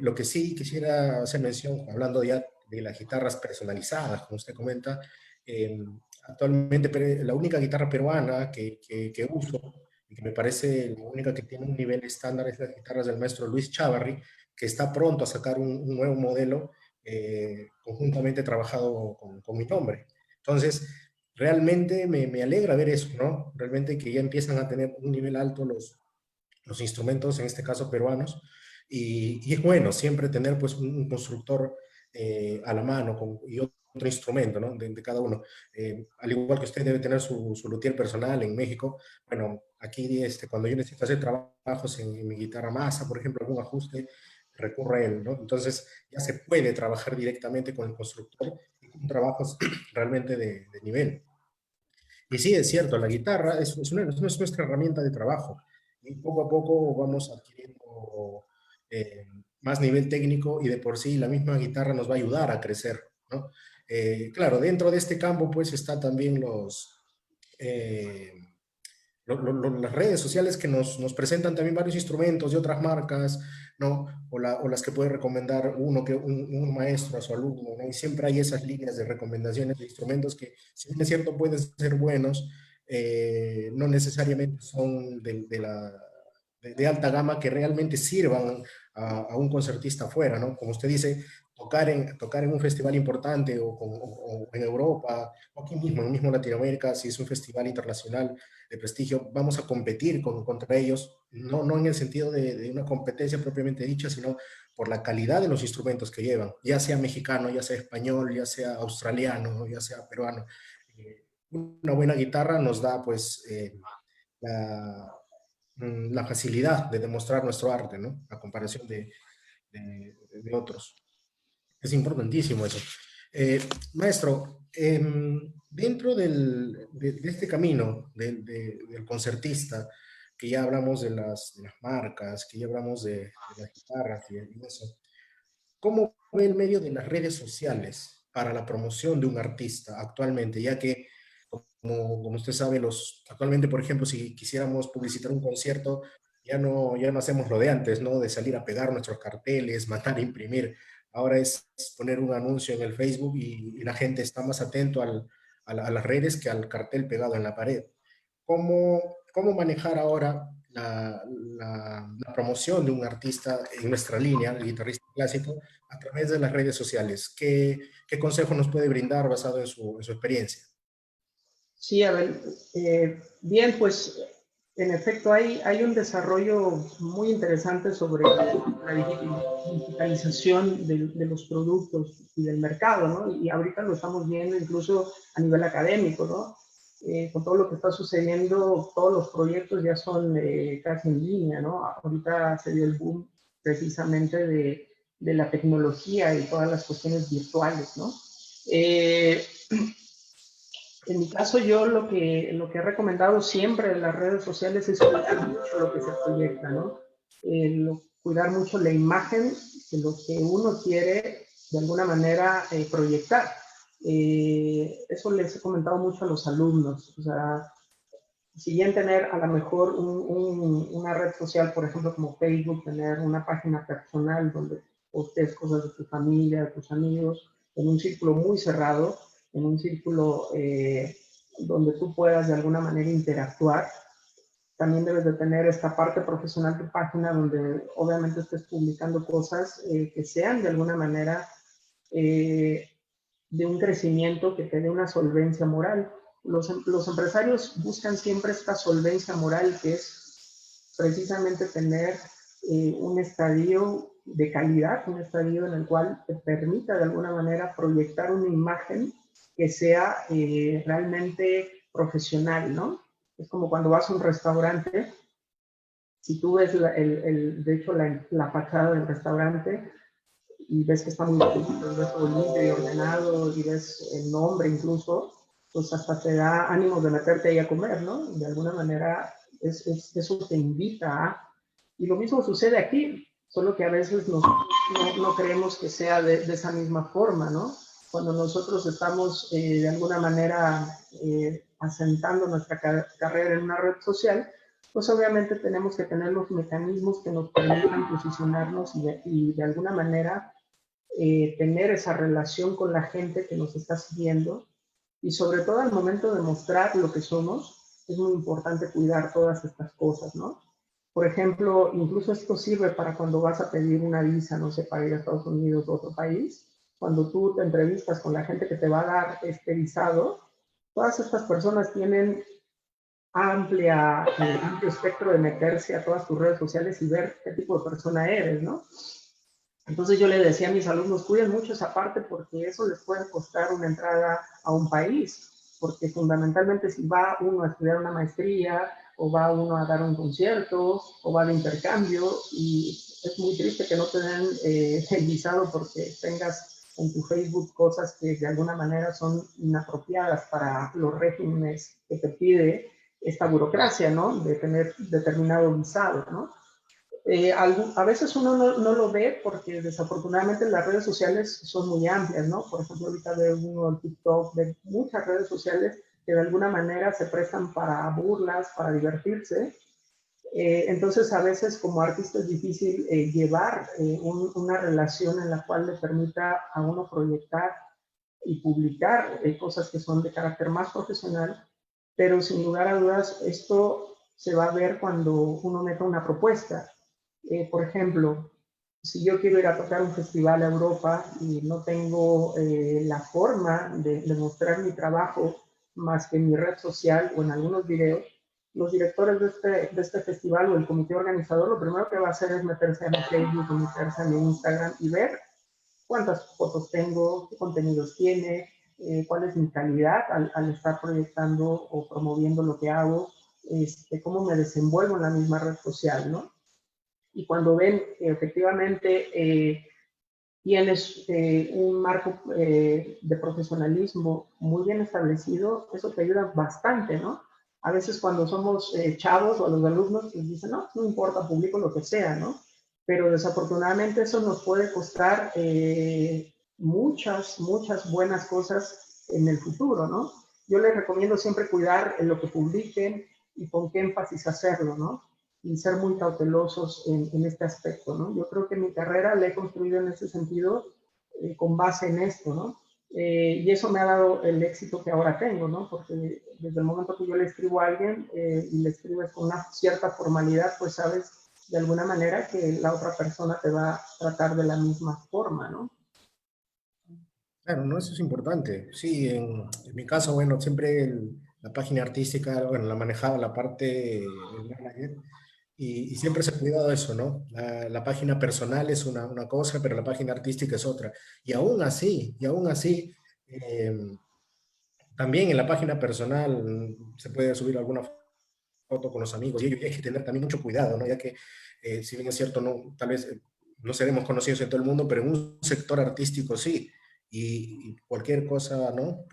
Lo que sí quisiera hacer mención, hablando ya de las guitarras personalizadas, como usted comenta, eh, actualmente la única guitarra peruana que uso y que me parece la única que tiene un nivel estándar es las guitarras del maestro Luis Chávarri, que está pronto a sacar un nuevo modelo conjuntamente trabajado con mi nombre. Entonces, realmente me alegra ver eso, ¿no? Realmente que ya empiezan a tener un nivel alto los instrumentos, en este caso peruanos, y es bueno siempre tener pues un constructor a la mano y otro instrumento, ¿no? De cada uno. Al igual que usted debe tener su luthier personal en México, bueno, aquí cuando yo necesito hacer trabajos en mi guitarra masa, por ejemplo, algún ajuste, recurro a él, ¿no? Entonces ya se puede trabajar directamente con el constructor y con trabajos realmente de nivel. Y sí, es cierto, la guitarra es nuestra herramienta de trabajo y poco a poco vamos adquiriendo más nivel técnico y de por sí la misma guitarra nos va a ayudar a crecer, ¿no? Claro, dentro de este campo pues está también eh, las redes sociales que nos presentan también varios instrumentos de otras marcas, ¿no? O las que puede recomendar un maestro a su alumno, ¿no? Y siempre hay esas líneas de recomendaciones de instrumentos que, si bien es cierto, pueden ser buenos, no necesariamente son de alta gama que realmente sirvan a un concertista afuera, ¿no? Como usted dice, tocar en un festival importante o en Europa, o aquí mismo, en mismo Latinoamérica, si es un festival internacional de prestigio, vamos a competir contra ellos, no en el sentido de una competencia propiamente dicha, sino por la calidad de los instrumentos que llevan, ya sea mexicano, ya sea español, ya sea australiano, ya sea peruano. Una buena guitarra nos da pues la, la facilidad de demostrar nuestro arte, ¿no? A comparación de otros. Es importantísimo eso. Maestro, dentro de este camino del concertista, que ya hablamos de las marcas, que ya hablamos de las guitarras y eso, ¿cómo ve el medio de las redes sociales para la promoción de un artista actualmente? Ya que, como usted sabe, actualmente, por ejemplo, si quisiéramos publicitar un concierto, ya no hacemos lo de antes, ¿no? De salir a pegar nuestros carteles, mandar a imprimir. Ahora es poner un anuncio en el Facebook y la gente está más atento a las redes que al cartel pegado en la pared. ¿Cómo manejar ahora la promoción de un artista en nuestra línea, el guitarrista clásico, a través de las redes sociales? ¿Qué consejo nos puede brindar basado en su experiencia? Sí, a ver, bien, pues en efecto hay un desarrollo muy interesante sobre la digitalización de los productos y del mercado, ¿no? Y ahorita lo estamos viendo incluso a nivel académico, ¿no? Con todo lo que está sucediendo, todos los proyectos ya son casi en línea, ¿no? Ahorita se dio el boom precisamente de la tecnología y todas las cuestiones virtuales, ¿no? En mi caso, yo lo que he recomendado siempre en las redes sociales es cuidar mucho lo que se proyecta, ¿no? Cuidar mucho la imagen de lo que uno quiere de alguna manera proyectar. Eso les he comentado mucho a los alumnos. O sea, si bien tener a lo mejor una red social, por ejemplo, como Facebook, tener una página personal donde postees cosas de tu familia, de tus amigos, en un círculo muy cerrado, en un círculo donde tú puedas de alguna manera interactuar. También debes de tener esta parte profesional de tu página donde obviamente estés publicando cosas que sean de alguna manera eh, de un crecimiento que te dé una solvencia moral. Los empresarios buscan siempre esta solvencia moral que es precisamente tener un estadio de calidad, un estadio en el cual te permita de alguna manera proyectar una imagen que sea realmente profesional, ¿no? Es como cuando vas a un restaurante, si tú ves de hecho la fachada del restaurante, y ves que está muy bonito, ves todo limpio y ordenado, y ves el nombre incluso, pues hasta te da ánimo de meterte ahí a comer, ¿no? De alguna manera eso te invita a... Y lo mismo sucede aquí, solo que a veces no creemos que sea de esa misma forma, ¿no? Cuando nosotros estamos de alguna manera asentando nuestra carrera en una red social, pues obviamente tenemos que tener los mecanismos que nos permitan posicionarnos y de alguna manera tener esa relación con la gente que nos está siguiendo y sobre todo al momento de mostrar lo que somos, es muy importante cuidar todas estas cosas, ¿no? Por ejemplo, incluso esto sirve para cuando vas a pedir una visa, no sé, para ir a Estados Unidos o otro país, cuando tú te entrevistas con la gente que te va a dar este visado, todas estas personas tienen amplio espectro de meterse a todas tus redes sociales y ver qué tipo de persona eres, ¿no? Entonces yo le decía a mis alumnos, cuiden mucho esa parte porque eso les puede costar una entrada a un país, porque fundamentalmente si va uno a estudiar una maestría o va uno a dar un concierto o va de intercambio y es muy triste que no te den el visado porque tengas en tu Facebook cosas que de alguna manera son inapropiadas para los regímenes que te pide esta burocracia, ¿no? De tener determinado visado, ¿no? A veces uno no lo ve porque desafortunadamente las redes sociales son muy amplias, ¿no? Por ejemplo, ahorita veo uno en TikTok, de muchas redes sociales que de alguna manera se prestan para burlas, para divertirse. Entonces, a veces como artista es difícil llevar una relación en la cual le permita a uno proyectar y publicar cosas que son de carácter más profesional, pero sin lugar a dudas esto se va a ver cuando uno meta una propuesta. Por ejemplo, si yo quiero ir a tocar un festival a Europa y no tengo la forma de mostrar mi trabajo más que en mi red social o en algunos videos, los directores de este festival o el comité organizador lo primero que va a hacer es meterse a mi Facebook o meterse a mi Instagram y ver cuántas fotos tengo, qué contenidos tiene, cuál es mi calidad al estar proyectando o promoviendo lo que hago, cómo me desenvuelvo en la misma red social, ¿no? Y cuando ven que efectivamente tienes un marco de profesionalismo muy bien establecido, eso te ayuda bastante, ¿no? A veces cuando somos chavos o los alumnos, pues dicen, no, no importa, publico lo que sea, ¿no? Pero desafortunadamente eso nos puede costar muchas buenas cosas en el futuro, ¿no? Yo les recomiendo siempre cuidar en lo que publiquen y con qué énfasis hacerlo, ¿no? Y ser muy cautelosos en este aspecto, ¿no? Yo creo que mi carrera la he construido en ese sentido con base en esto, ¿no? Y eso me ha dado el éxito que ahora tengo, ¿no? Porque desde el momento que yo le escribo a alguien y le escribes con una cierta formalidad, pues sabes de alguna manera que la otra persona te va a tratar de la misma forma, ¿no? Claro, ¿no? Eso es importante. Sí, en mi caso, bueno, siempre la página artística, bueno, la manejaba la parte del manager y siempre se ha cuidado eso, ¿no? La página personal es una cosa, pero la página artística es otra. Y aún así, eh, también en la página personal se puede subir alguna foto con los amigos y hay que tener también mucho cuidado, ¿no? Ya que, si bien es cierto, no, tal vez no seremos conocidos en todo el mundo, pero en un sector artístico sí, y cualquier cosa, ¿no?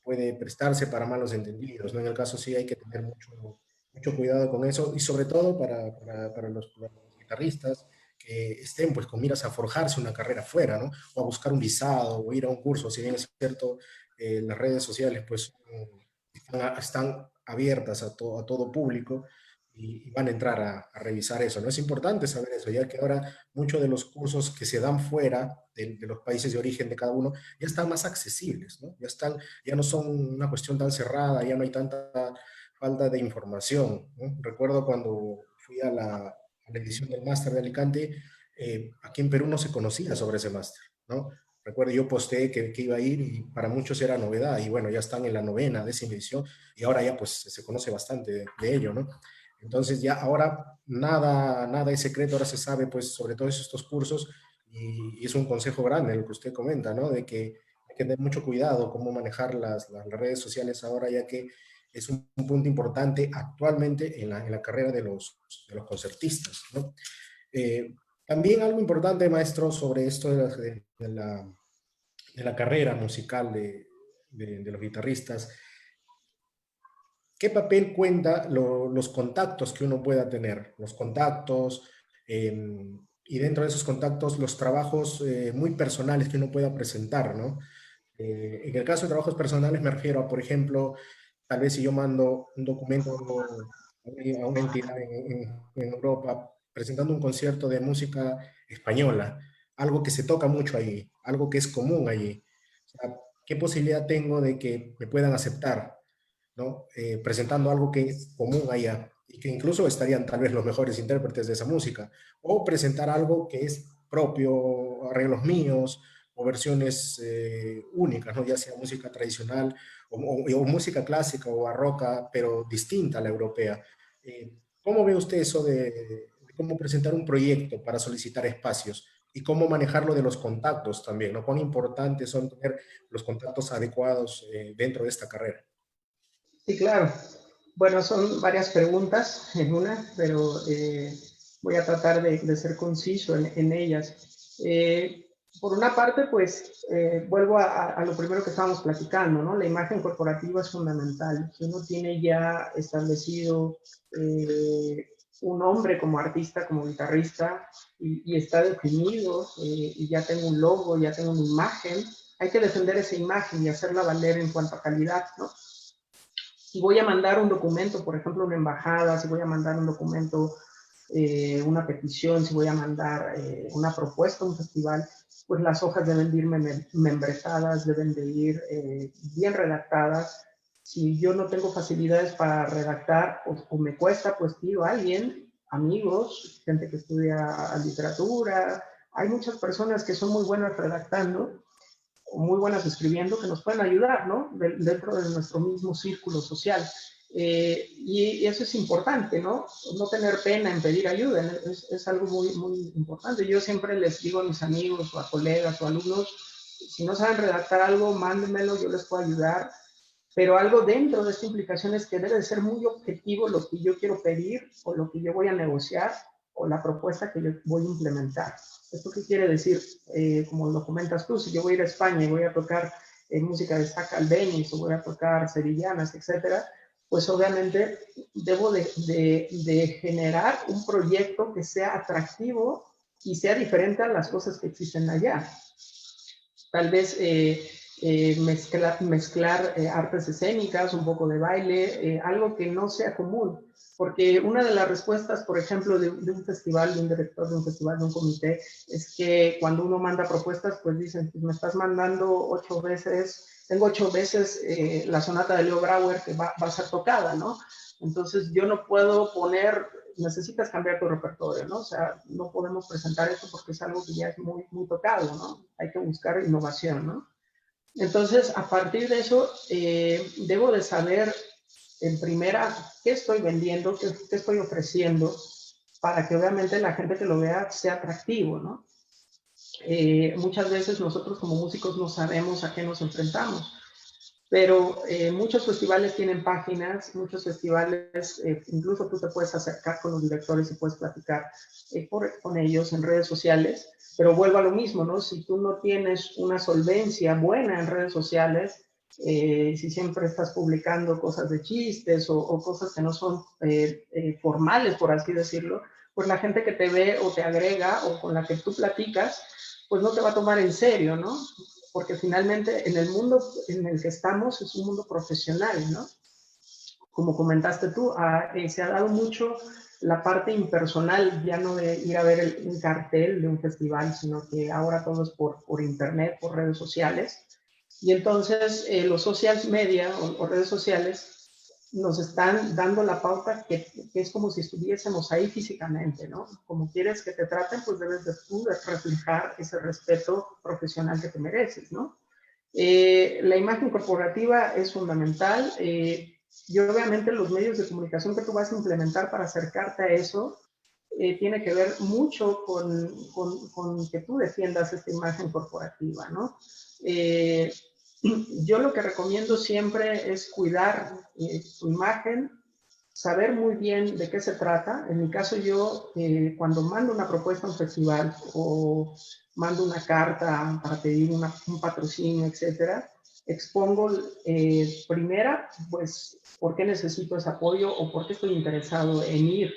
Puede prestarse para malos entendidos, ¿no? En el caso sí hay que tener mucho cuidado con eso y sobre todo para los guitarristas que estén pues con miras a forjarse una carrera fuera, ¿no? O a buscar un visado o ir a un curso, si bien es cierto, las redes sociales pues están abiertas a todo público y van a entrar a revisar eso, ¿no? Es importante saber eso, ya que ahora muchos de los cursos que se dan fuera de los países de origen de cada uno ya están más accesibles, ¿no? Ya no son una cuestión tan cerrada, ya no hay tanta falta de información, ¿no? Recuerdo cuando fui a la edición del máster de Alicante, aquí en Perú no se conocía sobre ese máster, ¿no? Recuerdo, yo posteé que iba a ir y para muchos era novedad y bueno, ya están en la novena, décima edición y ahora ya pues se conoce bastante de ello, ¿no? Entonces ya ahora nada es secreto, ahora se sabe pues sobre todos estos cursos y es un consejo grande lo que usted comenta, ¿no? De que hay que tener mucho cuidado cómo manejar las redes sociales ahora, ya que es un punto importante actualmente en la carrera de los concertistas, ¿no? Eh, También algo importante, maestro, sobre esto de la carrera musical de los guitarristas, ¿qué papel cuenta los contactos que uno pueda tener? Los contactos, y dentro de esos contactos los trabajos muy personales que uno pueda presentar, ¿no? En el caso de trabajos personales me refiero a, por ejemplo, tal vez si yo mando un documento a una entidad en Europa presentando un concierto de música española, algo que se toca mucho allí, algo que es común allí. O sea, ¿qué posibilidad tengo de que me puedan aceptar, ¿no? Presentando algo que es común allá y que incluso estarían tal vez los mejores intérpretes de esa música, o presentar algo que es propio, arreglos míos o versiones únicas, ¿no? Ya sea música tradicional o música clásica o barroca, pero distinta a la europea. ¿Cómo ve usted eso de cómo presentar un proyecto para solicitar espacios y cómo manejarlo de los contactos también, ¿no? Cuán importantes son tener los contactos adecuados dentro de esta carrera. Sí, claro. Bueno, son varias preguntas en una, pero voy a tratar de ser conciso en ellas. Por una parte, pues, vuelvo a lo primero que estábamos platicando, ¿no? La imagen corporativa es fundamental. Si uno tiene ya establecido un nombre como artista, como guitarrista, y está definido, y ya tengo un logo, ya tengo una imagen, hay que defender esa imagen y hacerla valer en cuanto a calidad, ¿no? Si voy a mandar un documento, por ejemplo, una embajada, si voy a mandar un documento, una petición, si voy a mandar una propuesta a un festival, pues las hojas deben de ir membretadas, deben de ir bien redactadas. Si yo no tengo facilidades para redactar o me cuesta, pues pido a alguien, amigos, gente que estudia literatura. Hay muchas personas que son muy buenas redactando, muy buenas escribiendo, que nos pueden ayudar, ¿no? Dentro de nuestro mismo círculo social. Y eso es importante, ¿no? No tener pena en pedir ayuda, es algo muy, muy importante. Yo siempre les digo a mis amigos o a colegas o alumnos, si no saben redactar algo, mándenmelo, yo les puedo ayudar. Pero algo dentro de esta implicación es que debe de ser muy objetivo lo que yo quiero pedir o lo que yo voy a negociar o la propuesta que yo voy a implementar. ¿Esto qué quiere decir? Como lo comentas tú, si yo voy a ir a España y voy a tocar música de Stac Albéniz o voy a tocar sevillanas, etcétera, pues obviamente debo de generar un proyecto que sea atractivo y sea diferente a las cosas que existen allá. Tal vez mezclar artes escénicas, un poco de baile, algo que no sea común. Porque una de las respuestas, por ejemplo, de un festival, de un director de un festival, de un comité, es que cuando uno manda propuestas, pues dicen, pues me estás mandando 8 veces, tengo 8 veces la sonata de Leo Brauer que va a ser tocada, ¿no? Entonces yo no puedo poner, necesitas cambiar tu repertorio, ¿no? O sea, no podemos presentar esto porque es algo que ya es muy, muy tocado, ¿no? Hay que buscar innovación, ¿no? Entonces, a partir de eso, debo de saber en primera qué estoy vendiendo, qué estoy ofreciendo, para que obviamente la gente que lo vea sea atractivo, ¿no? Muchas veces nosotros como músicos no sabemos a qué nos enfrentamos, pero muchos festivales tienen páginas, muchos festivales, incluso tú te puedes acercar con los directores y puedes platicar con ellos en redes sociales, pero vuelvo a lo mismo, ¿no? Si tú no tienes una solvencia buena en redes sociales, si siempre estás publicando cosas de chistes o cosas que no son formales, por así decirlo, pues la gente que te ve o te agrega o con la que tú platicas, pues no te va a tomar en serio, ¿no? Porque finalmente en el mundo en el que estamos es un mundo profesional, ¿no? Como comentaste tú, se ha dado mucho la parte impersonal, ya no de ir a ver un cartel de un festival, sino que ahora todo es por internet, por redes sociales. Y entonces los social media o redes sociales nos están dando la pauta que es como si estuviésemos ahí físicamente, ¿no? Como quieres que te traten, pues debes de tú reflejar ese respeto profesional que te mereces, ¿no? La imagen corporativa es fundamental y obviamente los medios de comunicación que tú vas a implementar para acercarte a eso tiene que ver mucho con que tú defiendas esta imagen corporativa, ¿no? Yo lo que recomiendo siempre es cuidar tu imagen, saber muy bien de qué se trata. En mi caso yo, cuando mando una propuesta a un festival o mando una carta para pedir un patrocinio, etcétera, expongo primera, pues, por qué necesito ese apoyo o por qué estoy interesado en ir.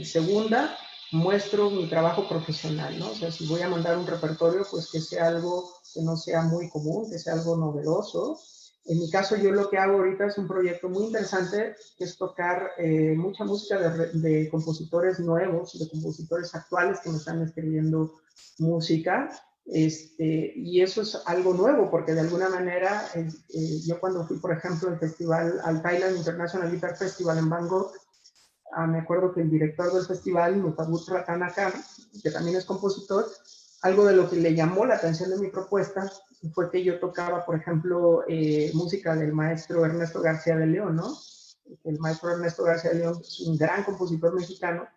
Segunda, muestro mi trabajo profesional, ¿no? O sea, si voy a mandar un repertorio, pues que sea algo que no sea muy común, que sea algo novedoso. En mi caso, yo lo que hago ahorita es un proyecto muy interesante, que es tocar mucha música de compositores nuevos, de compositores actuales que me están escribiendo música. Y eso es algo nuevo, porque de alguna manera, yo cuando fui, por ejemplo, al Thailand International Guitar Festival en Bangkok, me acuerdo que el director del festival, Mutabut Ratanakar, que también es compositor, algo de lo que le llamó la atención de mi propuesta fue que yo tocaba, por ejemplo, música del maestro Ernesto García de León, ¿no? El maestro Ernesto García de León es un gran compositor mexicano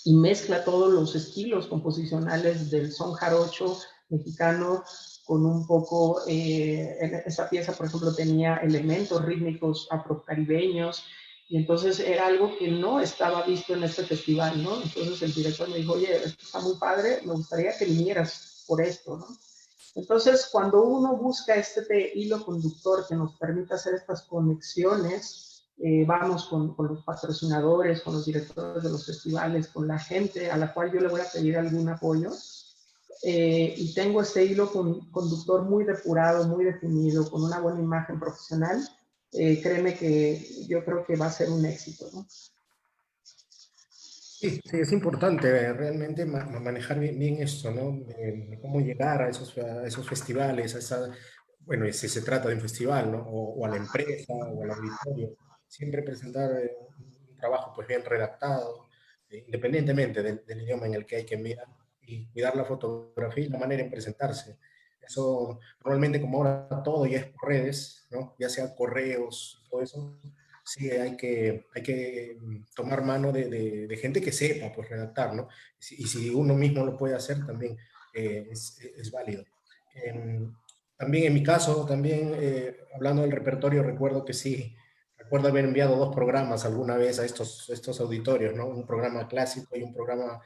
y mezcla todos los estilos composicionales del son jarocho mexicano con un poco, esa pieza, por ejemplo, tenía elementos rítmicos afrocaribeños, Y entonces era algo que no estaba visto en este festival, ¿no? Entonces el director me dijo, oye, esto está muy padre, me gustaría que vinieras por esto, ¿no? Entonces, cuando uno busca este hilo conductor que nos permita hacer estas conexiones, vamos con los patrocinadores, con los directores de los festivales, con la gente a la cual yo le voy a pedir algún apoyo, y tengo este hilo conductor muy depurado, muy definido, con una buena imagen profesional, créeme que yo creo que va a ser un éxito, ¿no? Sí, sí, es importante realmente manejar bien esto, ¿no? De cómo llegar a esos festivales, a esa, bueno, si se trata de un festival, ¿no? O a la empresa o al auditorio. Siempre presentar un trabajo pues bien redactado, independientemente del idioma en el que hay que enviar, y cuidar la fotografía y la manera en presentarse. Eso, normalmente como ahora todo ya es por redes, ¿no? Ya sea correos, todo eso, sí, hay que tomar mano de gente que sepa pues, redactar, ¿no? Y si uno mismo lo puede hacer, también es válido. También en mi caso, también hablando del repertorio, recuerdo que sí, recuerdo haber enviado dos programas alguna vez a estos auditorios, ¿no? Un programa clásico y un programa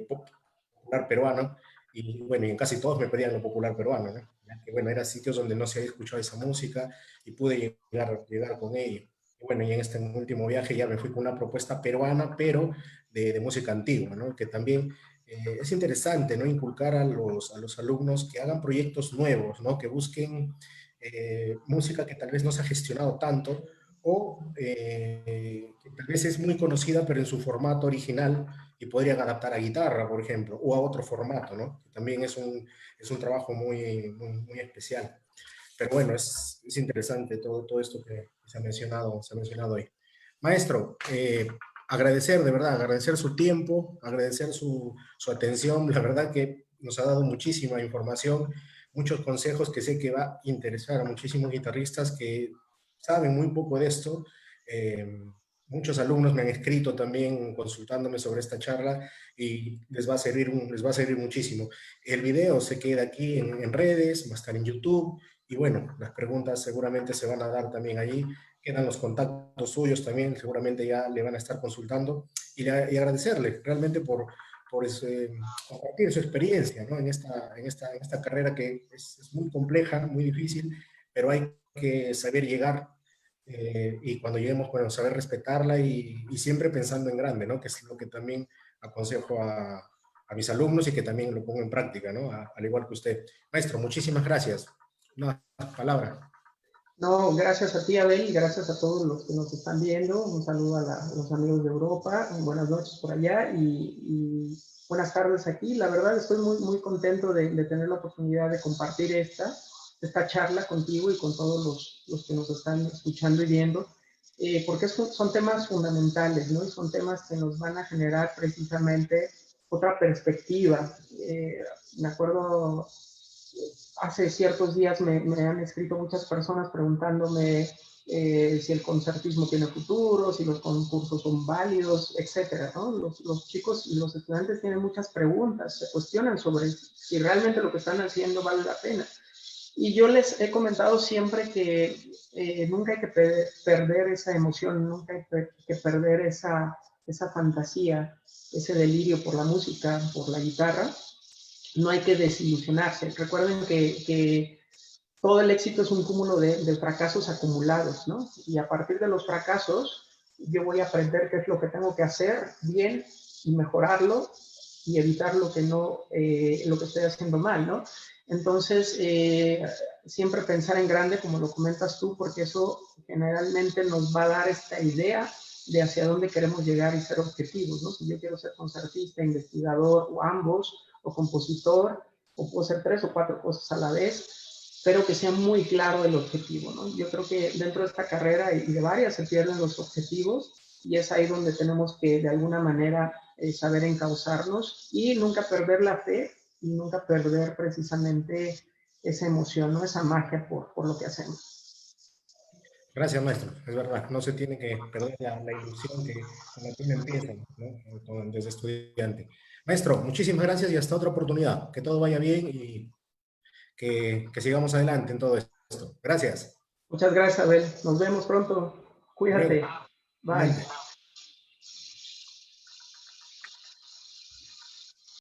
popular peruano. Y bueno, y en casi todos me pedían lo popular peruano, ¿no? Ya que bueno, eran sitios donde no se había escuchado esa música y pude llegar con ello. Y bueno, y en este último viaje ya me fui con una propuesta peruana, pero de música antigua, ¿no? Que también es interesante, ¿no? Inculcar a los alumnos que hagan proyectos nuevos, ¿no? Que busquen música que tal vez no se ha gestionado tanto o que tal vez es muy conocida, pero en su formato original y podrían adaptar a guitarra, por ejemplo, o a otro formato, ¿no? Que también es un trabajo muy especial. Pero bueno, es interesante todo esto que se ha mencionado hoy. Maestro, agradecer, de verdad, agradecer su tiempo, agradecer su atención. La verdad que nos ha dado muchísima información, muchos consejos que sé que va a interesar a muchísimos guitarristas que saben muy poco de esto. Eh, Muchos alumnos me han escrito también consultándome sobre esta charla y les va a servir muchísimo. El video se queda aquí en redes, va a estar en YouTube y bueno, las preguntas seguramente se van a dar también allí. Quedan los contactos suyos también, seguramente ya le van a estar consultando y agradecerle realmente por compartir su experiencia, ¿no? En esta carrera que es muy compleja, muy difícil, pero hay que saber llegar y cuando lleguemos, bueno, saber respetarla y siempre pensando en grande, ¿no? Que es lo que también aconsejo a mis alumnos y que también lo pongo en práctica, ¿no? Al igual que usted. Maestro, muchísimas gracias. Una palabra. No, gracias a ti, Abel, y gracias a todos los que nos están viendo. Un saludo a los amigos de Europa, buenas noches por allá y buenas tardes aquí. La verdad estoy muy contento de tener la oportunidad de compartir esta charla contigo y con todos los que nos están escuchando y viendo, porque son temas fundamentales, ¿no? Y son temas que nos van a generar precisamente otra perspectiva. Me acuerdo hace ciertos días me han escrito muchas personas preguntándome si el concertismo tiene futuro, si los concursos son válidos, etcétera, ¿no? Los chicos y los estudiantes tienen muchas preguntas, se cuestionan sobre si realmente lo que están haciendo vale la pena. Y yo les he comentado siempre que nunca hay que perder esa emoción, nunca hay que perder esa fantasía, ese delirio por la música, por la guitarra, no hay que desilusionarse. Recuerden que todo el éxito es un cúmulo de fracasos acumulados, ¿no? Y a partir de los fracasos, yo voy a aprender qué es lo que tengo que hacer bien y mejorarlo y evitar lo que no, lo que estoy haciendo mal, ¿no? Entonces, siempre pensar en grande, como lo comentas tú, porque eso generalmente nos va a dar esta idea de hacia dónde queremos llegar y ser objetivos, ¿no? Si yo quiero ser concertista, investigador o ambos, o compositor, o puedo ser tres o cuatro cosas a la vez, pero que sea muy claro el objetivo, ¿no? Yo creo que dentro de esta carrera y de varias se pierden los objetivos y es ahí donde tenemos que de alguna manera saber encauzarnos y nunca perder la fe y nunca perder precisamente esa emoción, ¿no? Esa magia por lo que hacemos. Gracias, maestro. Es verdad, no se tiene que perder la ilusión con la que uno empieza, ¿no? Desde estudiante. Maestro, muchísimas gracias y hasta otra oportunidad. Que todo vaya bien y que sigamos adelante en todo esto. Gracias. Muchas gracias, Abel. Nos vemos pronto. Hasta Cuídate. luego. Bye.